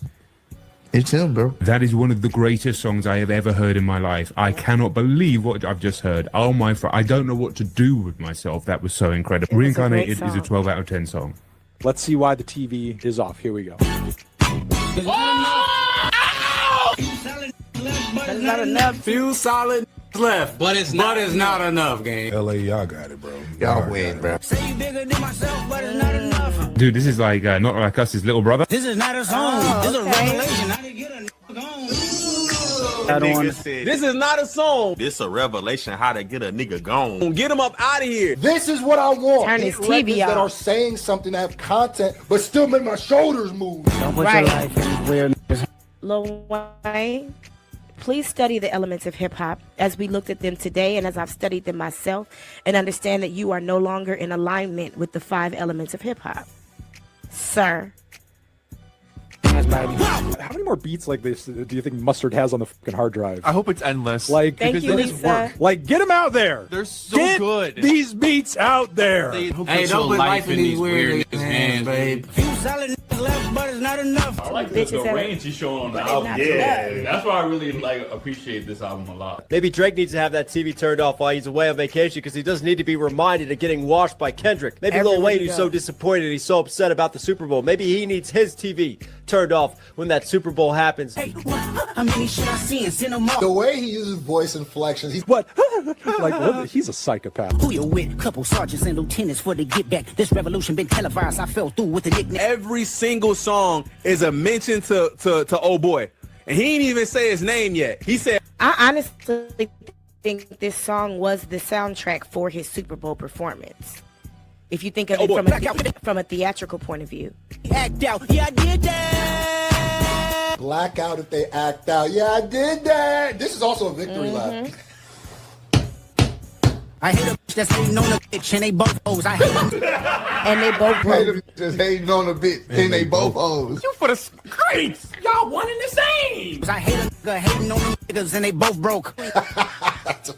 it's him, bro. That is one of the greatest songs I have ever heard in my life. I cannot believe what I've just heard. Oh my! I don't know what to do with myself. That was so incredible. Reincarnated is a 12 out of 10 song. Let's see why the TV is off. Here we go. That's not enough. Few solid left, but it's not enough, gang. LA, y'all got it, bro. Y'all win, bro. Say you bigger than myself, but it's not enough. Dude, this is like Not Like Us, his little brother. This is not a song. This is a revelation. How to get a Nigga said, This is not a song. this a revelation how to get a nigga gone. Get him up out of here. This is what I want. Turn Hit his TV records that off. are saying something, that have content, but still make my shoulders move. Don't put Right. your life in where niggas. Lil Wayne, please study the elements of hip hop as we looked at them today and as I've studied them myself, and understand that you are no longer in alignment with the 5 elements of hip hop. Sir. How many more beats like this do you think Mustard has on the fucking hard drive? I hope it's endless. Like, Thank you, this Lisa. work. Like, get them out there. They're so Get good. these beats out there. Hey, don't put life in these weird niggas' hands, babe. Few solid niggas left, but it's not enough. I like the range he's showing on the album. Yeah, that's why I really appreciate this album a lot. maybe Drake needs to have that TV turned off while he's away on vacation because he doesn't need to be reminded of getting washed by Kendrick. Maybe Lil Everywhere Wayne, he who's so goes. disappointed, he's so upset about the Super Bowl. Maybe he needs his TV turned off when that Super Bowl happens. Hey, how many shit I seen? Send them off. The way he uses voice inflections, he's What? Like, what? He's a psychopath. Who you with? Couple sergeants and lieutenants for the get back. This revolution been televised. I fell through with the nickname. Every single song is a mention to old boy. And he didn't even say his name yet. He said, I honestly think this song was the soundtrack for his Super Bowl performance. If you think of it from a theatrical point of view. Act out. Yeah, I did that. blackout if they act out. Yeah, I did that. This is also a victory lap. I hate a bitch that's hating on a bitch and they both hoes. I hate them. And they both Hate them just hating on a bit, and they both hoes. You for the streets. Y'all one and the same. I hate a nigga hating on them niggas and they both broke. that's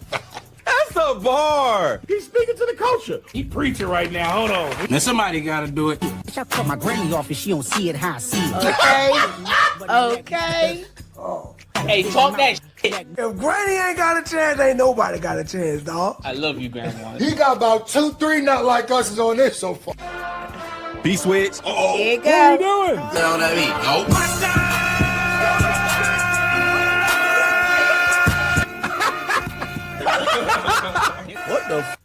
a bar. He's speaking to the culture. He preaching right now. Hold on. Now somebody got to do it. Bitch, I cut my granny off and she don't see it how I see it. Okay. Hey, talk that shit. If Granny ain't got a chance, ain't nobody got a chance, dog. I love you, Grandma. He got about 2, 3 not like us is on this so far. B-Switch. Here you go. What are you doing? What that mean? What the f?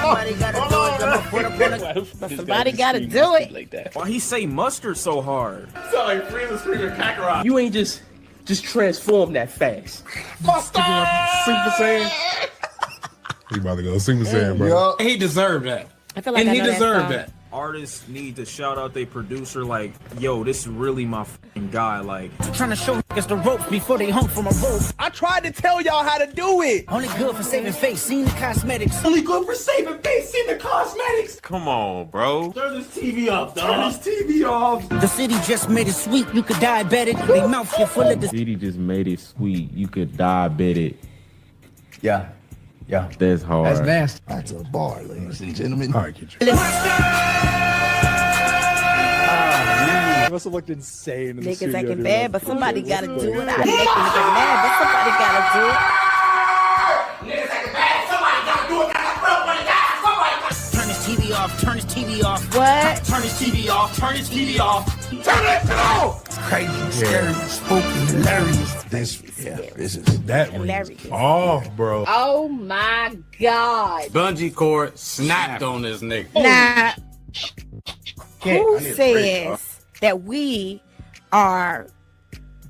Somebody gotta do it. But somebody gotta do it. Like that. Why he say mustard so hard? Sound like Freezer screaming Kakarot. You ain't just transform that fast. Super Saiyan. He about to go Super Saiyan, bro. He deserved that. I feel like And I he know that deserved song. that. Artists need to shout out their producer like, yo, this is really my fucking guy. Like, Trying to show niggas the ropes before they hung from a rope. I tried to tell y'all how to do it. Only good for saving face, seen the cosmetics. Only good for saving face in the cosmetics. Come on, bro. Turn this TV off, dog. Turn this TV off. The city just made it sweet, you could diabetic. They mouth get full of the City just made it sweet. You could diabetic. Yeah. Yeah. That's hard. That's nasty. That's a bar, ladies and gentlemen. All right, get you. He must have looked insane in the Niggas studio. acting doing bad, that. but somebody gotta do it. I make niggas mad, but somebody gotta do it. turn his TV off, turn his TV off. What? Turn his TV off. Turn his TV off. Turn that shit off. crazy, scary, spooky, hilarious. This is that rings off, bro. Oh my God. Bungee cord snapped on this nigga. Now, who says that we are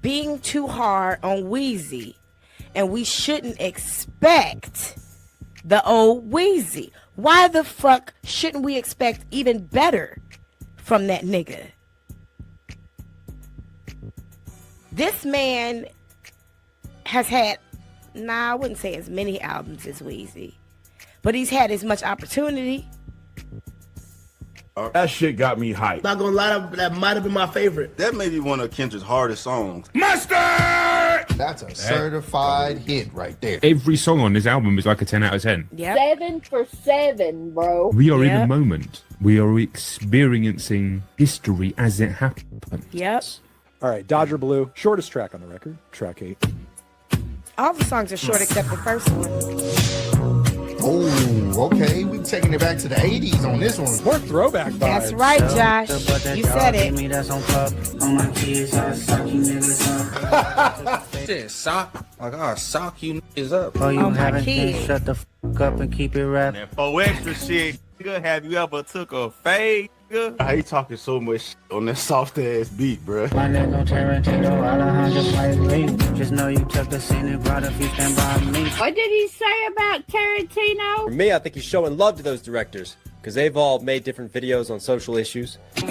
being too hard on Weezy and we shouldn't expect the old Weezy? Why the fuck shouldn't we expect even better from that nigga? This man has had, I wouldn't say as many albums as Weezy, but he's had as much opportunity. That shit got me hyped. Not gonna lie, that might have been my favorite. That may be one of Kendrick's hardest songs. Mustard! That's a certified hit right there. Every song on this album is like a 10 out of 10. Yep. 7 for 7, bro. We are in a moment. We are experiencing history as it happens. Yep. All right, Dodger Blue, shortest track on the record, track 8. All the songs are short except the first one. Oh, okay. We taking it back to the 80s on this one. More throwback vibes. That's right, Josh. You said it. Shit, sock. Like, I'll sock you niggas up. Oh, you Oh, my haven't kid. been shut the fuck up and keep it rap. And for extra shit, nigga, have you ever took a fade, nigga? I hate talking so much shit on that soft ass beat, bruh. My nigga Tarantino, Alejandro like me. Just know you took the scene and brought if you stand by me. What did he say about Tarantino? For me, I think he's showing love to those directors because they've all made different videos on social issues. Who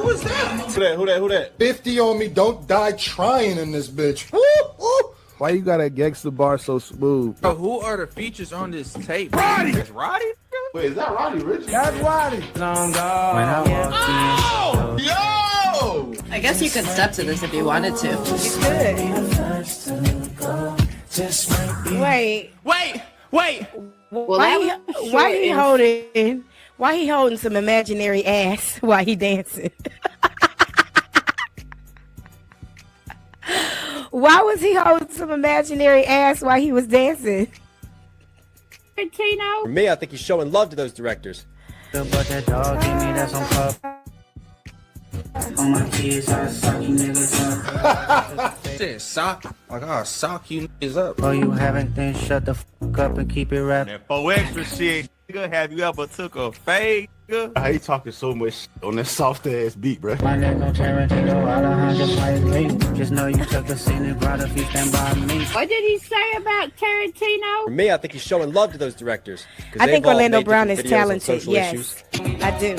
is that? Who that? 50 on me, don't die trying in this bitch. Woo, woo. Why you got a gangster bar so smooth? Bro, who are the features on this tape? Roddy! It's Roddy? Wait, is that Roddy Rich? That's Roddy. When I walk Yo! I guess you could step to this if you wanted to. Wait. Well, Why he holding some imaginary ass while he dancing? Why was he holding some imaginary ass while he was dancing? For me, I think he's showing love to those directors. But that dog give me that some cup. On my kids, I suck you niggas up. Shit, sock. Like, I'll sock you niggas up. Oh, you haven't, then shut the fuck up and keep it rap. And for extra shit, nigga, have you ever took a fade, nigga? I hate talking so much shit on that soft ass beat, bruh. My nigga Tarantino, Alejandro like me. Just know you took the scene and brought if you stand by me. What did he say about Tarantino? For me, I think he's showing love to those directors. I think Orlando Brown is talented. Yes, I do.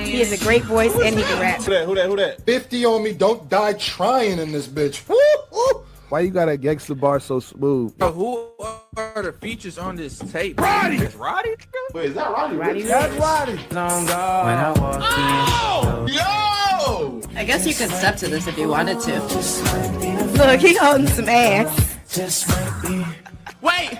He has a great voice and he can rap. Who that? 50 on me, don't die trying in this bitch. Woo, woo. Why you got a gangster bar so smooth? Bro, who are the features on this tape? Roddy! It's Roddy? Wait, is that Roddy Rich? That's Roddy. When I walk Yo! I guess you could step to this if you wanted to. Look, he holding some ass. Wait!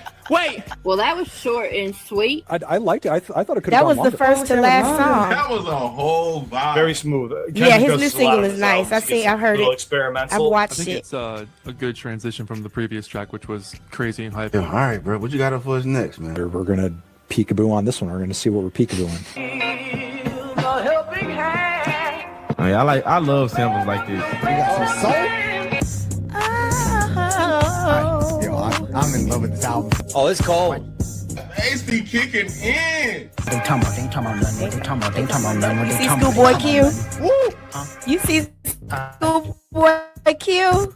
Well, that was short and sweet. I liked it. I thought it could That have gone was the longer. first to last song. That was a whole vibe. Very smooth. Yeah, his new single is nice. I heard it. Experimental. I've watched it. It's a good transition from the previous track, which was crazy and hype. Yeah, all right, bro. What you got up for us next, man? We're going to peekaboo on this one. We're going to see what we're peekabooing. I mean, I love samples like this. You got some soul? Yo, I'm in love with this album. Oh, it's cold. Bass be kicking in. They talking about nothing. You see Schoolboy Q? You see Schoolboy Q?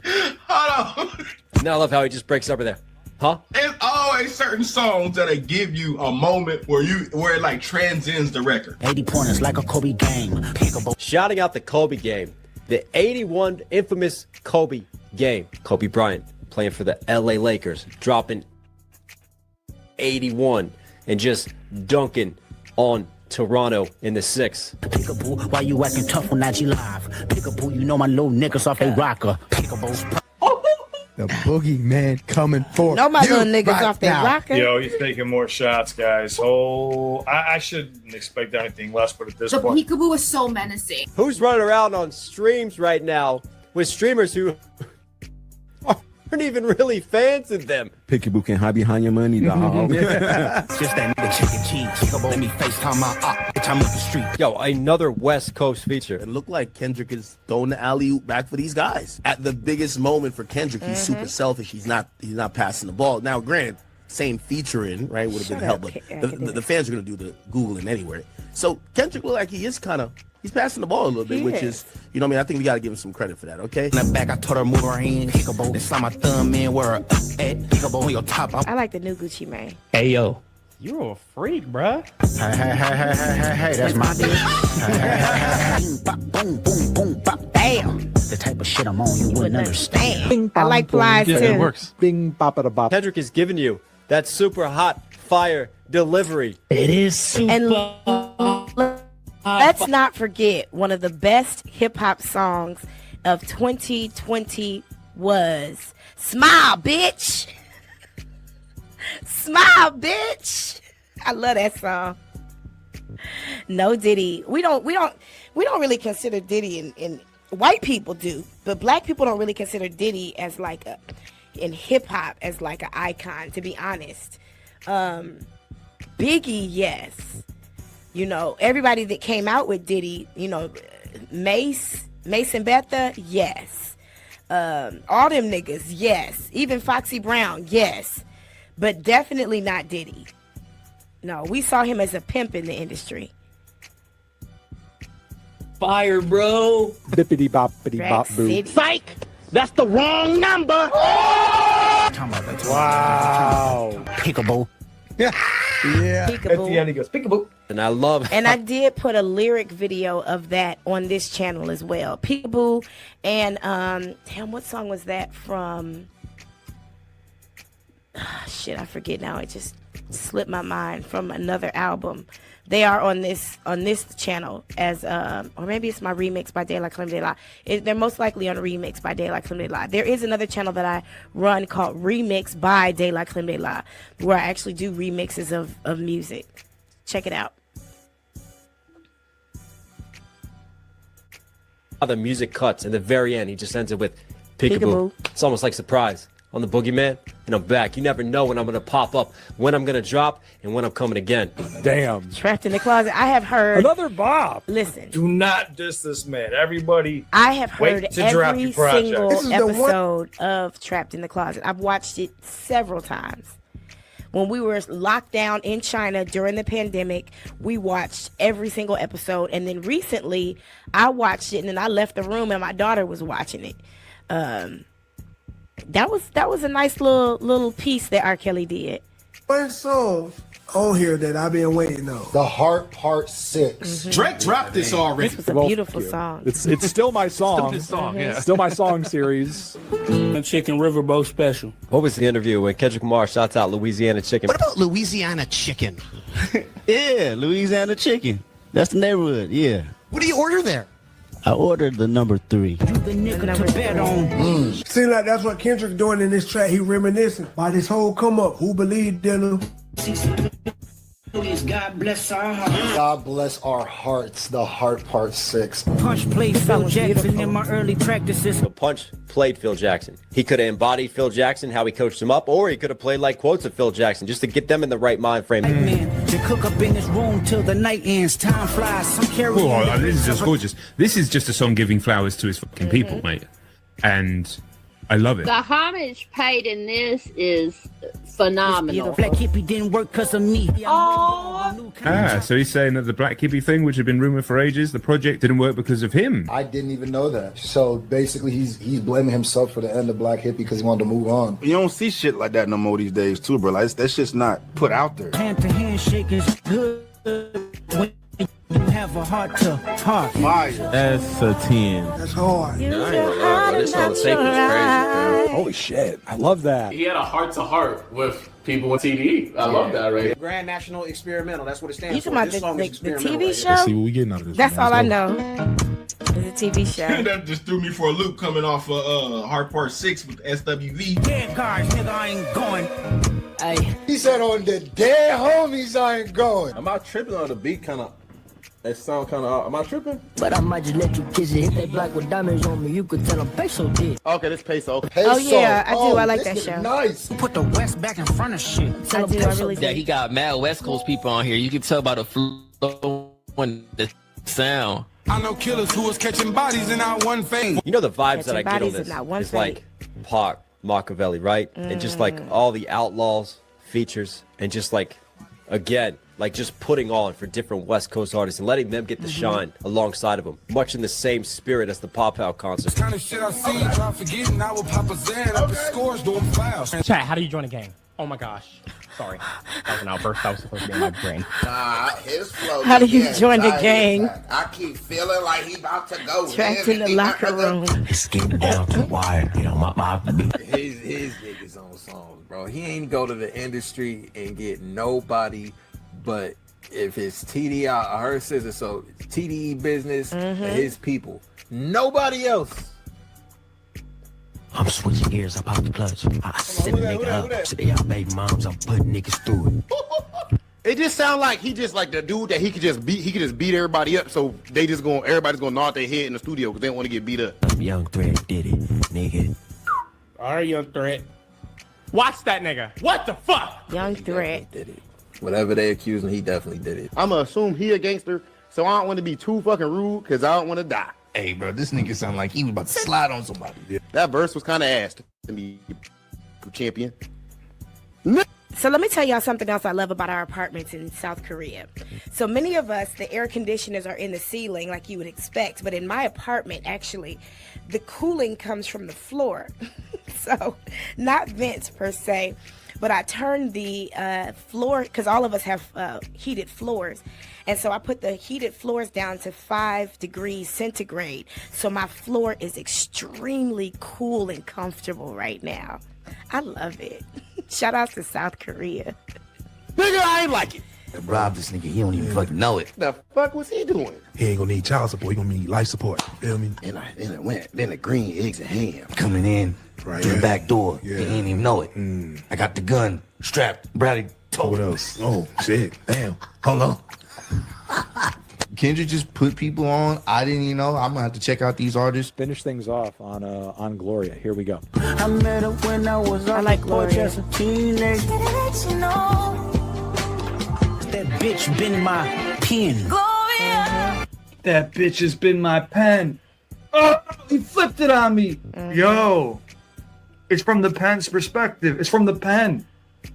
Hold on. Now I love how he just breaks up there. Huh? There's always certain songs that give you a moment where it like transcends the record. 80 pointers like a Kobe game. Shouting out the Kobe game. The 81 infamous Kobe game. Kobe Bryant playing for the LA Lakers, dropping 81 and just dunking on Toronto in the 6th. Peekaboo, why you acting tough on IG Live? Peekaboo, you know my little niggas off they rocker. Peekaboo. The boogeyman coming for No, my you little niggas right off their now. rocker. Yo, he's taking more shots, guys. Oh, I shouldn't expect anything less, but at this The point. peekaboo is so menacing. Who's running around on streams right now with streamers who aren't even really fans of them. Pickaboo can hide behind your money, dog. Just that nigga chicken cheese. Let me FaceTime my op. Bitch, I'm up the street. Yo, another West Coast feature. It looked like Kendrick is throwing the alley-oop back for these guys. At the biggest moment for Kendrick, he's super selfish. He's not passing the ball. Now, granted, same featuring, right, would have been help, but the fans are going to do the Googling anyway. So Kendrick looked like he is kind of, he's passing the ball a little bit, which is, you know what I mean? I think we got to give him some credit for that, okay? In the back, I told her move her hand, kickable. Then slide my thumb in where her at, kickable on your top. I like the new Gucci Mane. Hey, yo. You're a freak, bruh. Hey, that's my bitch. Boom, boom, boom, bop, damn. The type of shit I'm on, you wouldn't understand. I like flies too. It works. Bing, bop, it a bop. Kendrick is giving you that super hot fire delivery. It is super. And let's not forget, one of the best hip hop songs of 2020 was "Smile, Bitch." Smile, bitch. I love that song. No Diddy. We don't really consider Diddy, and white people do, but black people don't really consider Diddy as like in hip hop as like an icon, to be honest. Biggie, yes. You know, everybody that came out with Diddy, you know, Mason Betha, yes. All them niggas, yes. Even Foxy Brown, yes. But definitely not Diddy. No, we saw him as a pimp in the industry. Fire, bro. Bippity boppity bop boo. Psych! That's the wrong number! Wow. Pickable. Yeah. Peekaboo. He goes, peekaboo. And I love And I did put a lyric video of that on this channel as well. Peekaboo and damn, what song was that from? Shit, I forget now. It just slipped my mind from another album. They are on this channel as or maybe it's my remix by De La Creme de la. They're most likely on a remix by De La Creme de la. There is another channel that I run called Remix by De La Creme de la, where I actually do remixes of music. Check it out. how the music cuts. At the very end, he just ends it with peekaboo. Peekaboo. It's almost like surprise. On the Boogeyman, and I'm back. You never know when I'm going to pop up, when I'm going to drop, and when I'm coming again. Damn. Trapped in the Closet. I have heard. Another Bob. Listen. Do not diss this man. Everybody. I have heard wait to drop every your project. single episode of Trapped in the Closet. I've watched it several times. When we were locked down in China during the pandemic, we watched every single episode. And then recently, I watched it, and then I left the room, and my daughter was watching it. That was a nice little piece that R. Kelly did. What song on here that I've been waiting on? The Heart Part 6. Mm-hmm. Drake dropped this already. This was a beautiful song. It's still my song. Still his song, yeah. Still my song series. Chicken Riverboat Special. What was the interview when Kendrick Lamar shouts out Louisiana chicken? What about Louisiana chicken? Yeah, Louisiana chicken. That's the neighborhood, yeah. What do you order there? I ordered the number 3. The nigga to bet on. Seems like that's what Kendrick doing in this track. He reminiscing by this whole come up. Who believed in him? God bless our hearts. God bless our hearts. The Heart Part 6. Punch played Phil Jackson in my early practices. So Punch played Phil Jackson. He could have embodied Phil Jackson, how he coached him up, or he could have played like quotes of Phil Jackson just to get them in the right mind frame. Man, they cook up in this room till the night ends. Time flies. Some carry. Oh, this is just gorgeous. This is just a song giving flowers to his fucking people, mate. And I love it. The homage paid in this is phenomenal. Black hippie didn't work because of me. So he's saying that the Black Hippie thing, which had been rumored for ages, the project didn't work because of him. I didn't even know that. So basically, he's blaming himself for the end of Black Hippie because he wanted to move on. You don't see shit like that no more these days, too, bro. Like, that shit's not put out there. Hand to hand shake is good when you have a heart to heart. Fire. That's a 10. That's hard. This song Safe was crazy. Holy shit. I love that. He had a heart-to-heart with people with TDE. I love that, right? Grand National Experimental. That's what it stands You for. talking This about song is the experimental TV right show? here. See what we getting out of this. That's all I Let's go. know. It's a TV show. That just threw me for a loop coming off of Hard Part 6 with SWV. Dead guys, nigga, I ain't going. He said on the dead homies, I ain't going. Am I tripping on the beat? Kind of It sound kind of. Am I tripping? But I might just let you kiss it. Hit that black with diamonds on me. You could tell them peso did. Okay, this peso. Oh yeah, I do. I like that show. Nice. Put the West back in front of shit. I do. I really do. Yeah, he got mad West Coast people on here. You can tell by the flow and the sound. I know killers who was catching bodies in our one face. You know the vibes that I Catching get on bodies this in that one is like Pac, Machiavelli, right? And just like all the Outlaws features and just like, again, like just putting on for different West Coast artists and letting them get the shine alongside of them, much in the same spirit as the Pop Out concert. Kind of shit I see, try forgetting I will pop a Zan up the scores doing fouls. Chat, how do you join a gang? Oh my gosh. Sorry. That was an outburst. That was supposed to be in my brain. Nah, his flow. How do you join the gang? I keep feeling like he about to go. Trapped in the locker room. It's getting down to the wire. You know, my His niggas on songs, bro. He ain't go to the industry and get nobody but if it's TDI, I heard Scissor, so TDE business and his people. Nobody else. I'm switching gears. I pop the clutch. I send a nigga up. So they y'all baby moms. I'm putting niggas through it. It just sound like he just like the dude that he could just beat everybody up. So they just everybody's gonna nod their head in the studio because they don't want to get beat up. Young Threat did it, nigga. All right, Young Threat. Watch that nigga. What the fuck? Young Threat. Did it. Whatever they accuse him, he definitely did it. I'ma assume he a gangster, so I don't want to be too fucking rude because I don't want to die. Hey, bro, this nigga sound like he was about to slide on somebody. That verse was kind of ass to me, champion. So let me tell y'all something else I love about our apartments in South Korea. So many of us, the air conditioners are in the ceiling like you would expect, but in my apartment, actually, the cooling comes from the floor. So not vents per se, but I turned the floor, because all of us have heated floors. And so I put the heated floors down to 5 degrees centigrade. So my floor is extremely cool and comfortable right now. I love it. Shout out to South Korea. Nigga, I ain't like it. Rob this nigga, he don't even fucking know it. The fuck was he doing? He ain't gonna need child support. He gonna need life support. Feel me? Then the green eggs and ham coming in right through the back door. He ain't even know it. I got the gun strapped. Bradley told What else? Oh shit! Damn. Hold on. Kendrick just put people on. I didn't even know. I'm gonna have to check out these artists. Finish things off on Gloria. Here we go. I met her when I was on like the porch Gloria. as a teenager. That bitch been my pen. That bitch has been my pen. Oh, he flipped it on me. Yo, it's from the pen's perspective. It's from the pen.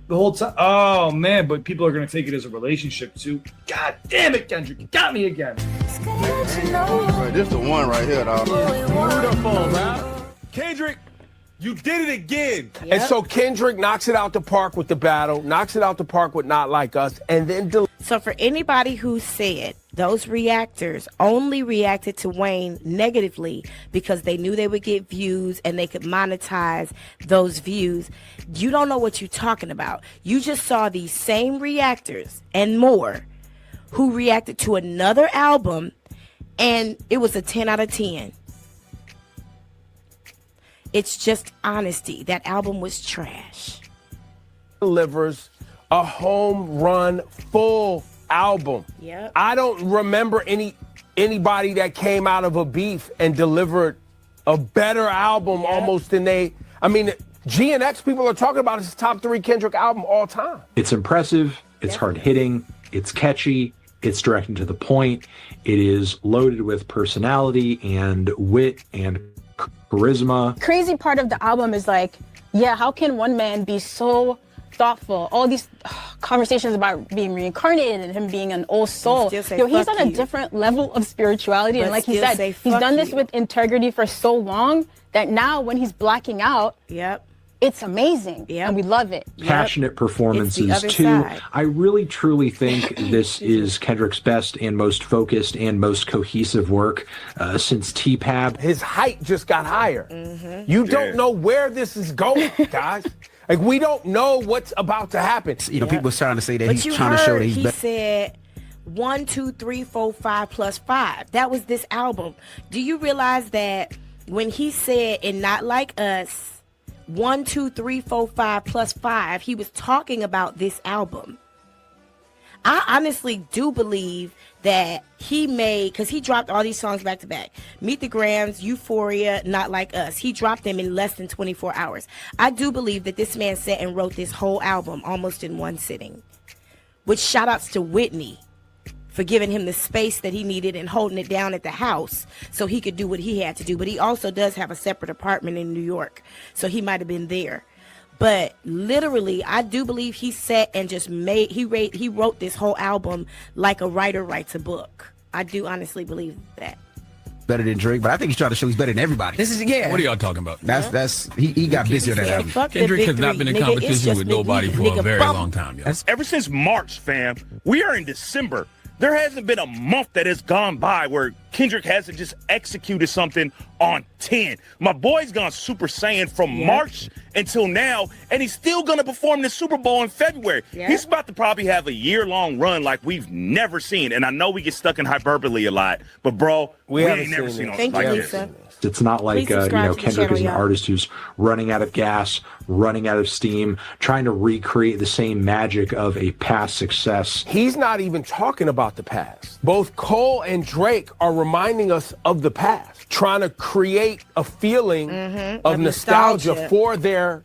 The whole time. Oh, man, but people are going to take it as a relationship, too. God damn it, Kendrick. You got me again. Right, this the one right here, dog. Beautiful, man. Kendrick, you did it again. Yep. And so Kendrick knocks it out the park with the battle, knocks it out the park with Not Like Us, and then So for anybody who said those reactors only reacted to Wayne negatively because they knew they would get views and they could monetize those views, you don't know what you're talking about. You just saw these same reactors and more who reacted to another album and it was a 10 out of 10. It's just honesty. That album was trash. delivers a home run full album. Yep. I don't remember anybody that came out of a beef and delivered a better album almost than they. I mean, G and X people are talking about his top 3 Kendrick album all time. It's impressive. It's hard hitting. It's catchy. It's direct and to the point. It is loaded with personality and wit and charisma. Crazy part of the album is like, yeah, how can one man be so thoughtful? All these conversations about being reincarnated and him being an old soul. He's on a different level of spirituality. And like he said, he's done this with integrity for so long that now when he's blacking out, it's amazing. And we love it. Passionate performances too. I really truly think this is Kendrick's best and most focused and most cohesive work since T-Pab. His height just got higher. You don't know where this is going, guys. Like, we don't know what's about to happen. You know, people are trying to say that But he's you trying to show heard that he's he better. said 1, 2, 3, 4, 5 plus 5. That was this album. Do you realize that when he said in Not Like Us, 1, 2, 3, 4, 5 plus 5, he was talking about this album? I honestly do believe that he made, because he dropped all these songs back to back. Meet the Grams, Euphoria, Not Like Us. He dropped them in less than 24 hours. I do believe that this man sat and wrote this whole album almost in one sitting. Which shout outs to Whitney for giving him the space that he needed and holding it down at the house so he could do what he had to do. But he also does have a separate apartment in New York, so he might have been there. But literally, I do believe he sat and just he wrote this whole album like a writer writes a book. I do honestly believe that. Better than Drake, but I think he's trying to show he's better than everybody. What are y'all talking about? He got busy on that album. Kendrick has not been in competition with nobody for a very long time, yo. Ever since March, fam, we are in December. There hasn't been a month that has gone by where Kendrick hasn't just executed something on 10. My boy's gone Super Saiyan from March until now, and he's still going to perform the Super Bowl in February. He's about to probably have a year-long run like we've never seen. And I know we get stuck in hyperbole a lot, but, bro, we ain't never seen it like this. It's not like Kendrick is an artist who's running out of gas, running out of steam, trying to recreate the same magic of a past success. He's not even talking about the past. Both Cole and Drake are reminding us of the past, trying to create a feeling of nostalgia for their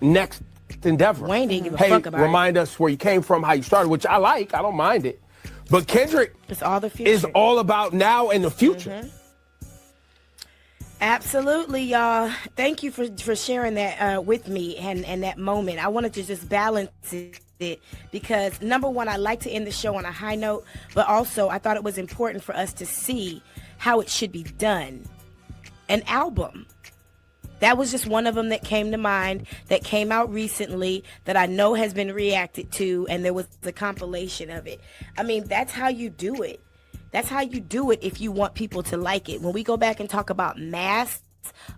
next endeavor. Wayne didn't give a fuck about remind us where you came from, how you started, which I like. I don't mind it. But Kendrick it's all the future. Is all about now and the future. Absolutely, y'all. Thank you for sharing that with me and that moment. I wanted to just balance it because, number one, I like to end the show on a high note, but also I thought it was important for us to see how it should be done. An album. That was just one of them that came to mind, that came out recently, that I know has been reacted to, and there was a compilation of it. I mean, that's how you do it. That's how you do it if you want people to like it. When we go back and talk about mass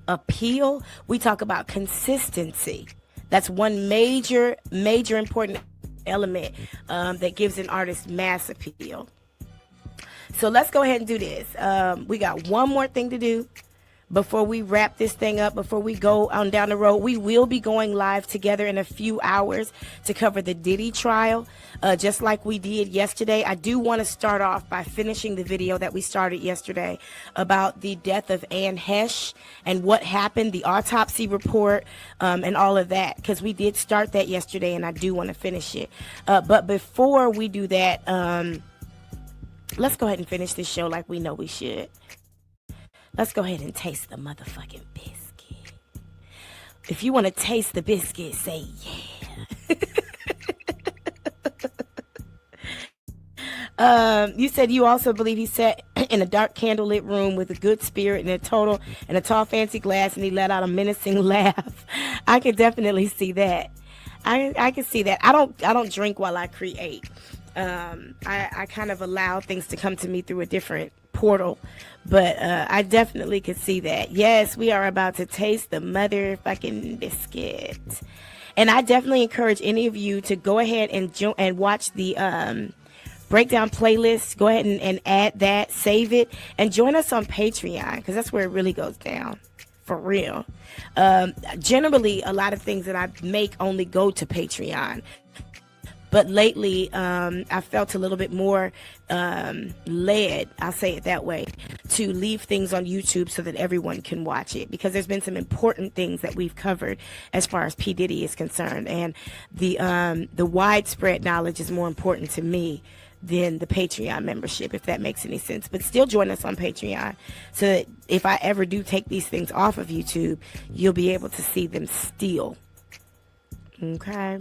appeal, we talk about consistency. That's one major important element that gives an artist mass appeal. So let's go ahead and do this. We got one more thing to do before we wrap this thing up, before we go on down the road. We will be going live together in a few hours to cover the Diddy trial, just like we did yesterday. I do want to start off by finishing the video that we started yesterday about the death of Anne Hesh and what happened, the autopsy report, and all of that, because we did start that yesterday and I do want to finish it. But before we do that, let's go ahead and finish this show like we know we should. Let's go ahead and taste the motherfucking biscuit. If you want to taste the biscuit, say yeah. You said you also believe he sat in a dark candlelit room with a good spirit and a tall fancy glass, and he let out a menacing laugh. I can definitely see that. I can see that. I don't drink while I create. I kind of allow things to come to me through a different portal, but I definitely could see that. Yes, we are about to taste the motherfucking biscuit, and I definitely encourage any of you to go ahead and watch the breakdown playlist. Go ahead and add that, save it, and join us on Patreon, because that's where it really goes down. For real. Generally, a lot of things that I make only go to Patreon. But lately, I felt a little bit more led, I'll say it that way, to leave things on YouTube so that everyone can watch it. Because there's been some important things that we've covered as far as P. Diddy is concerned. And the widespread knowledge is more important to me than the Patreon membership, if that makes any sense. But still join us on Patreon so that if I ever do take these things off of YouTube, you'll be able to see them still. Okay?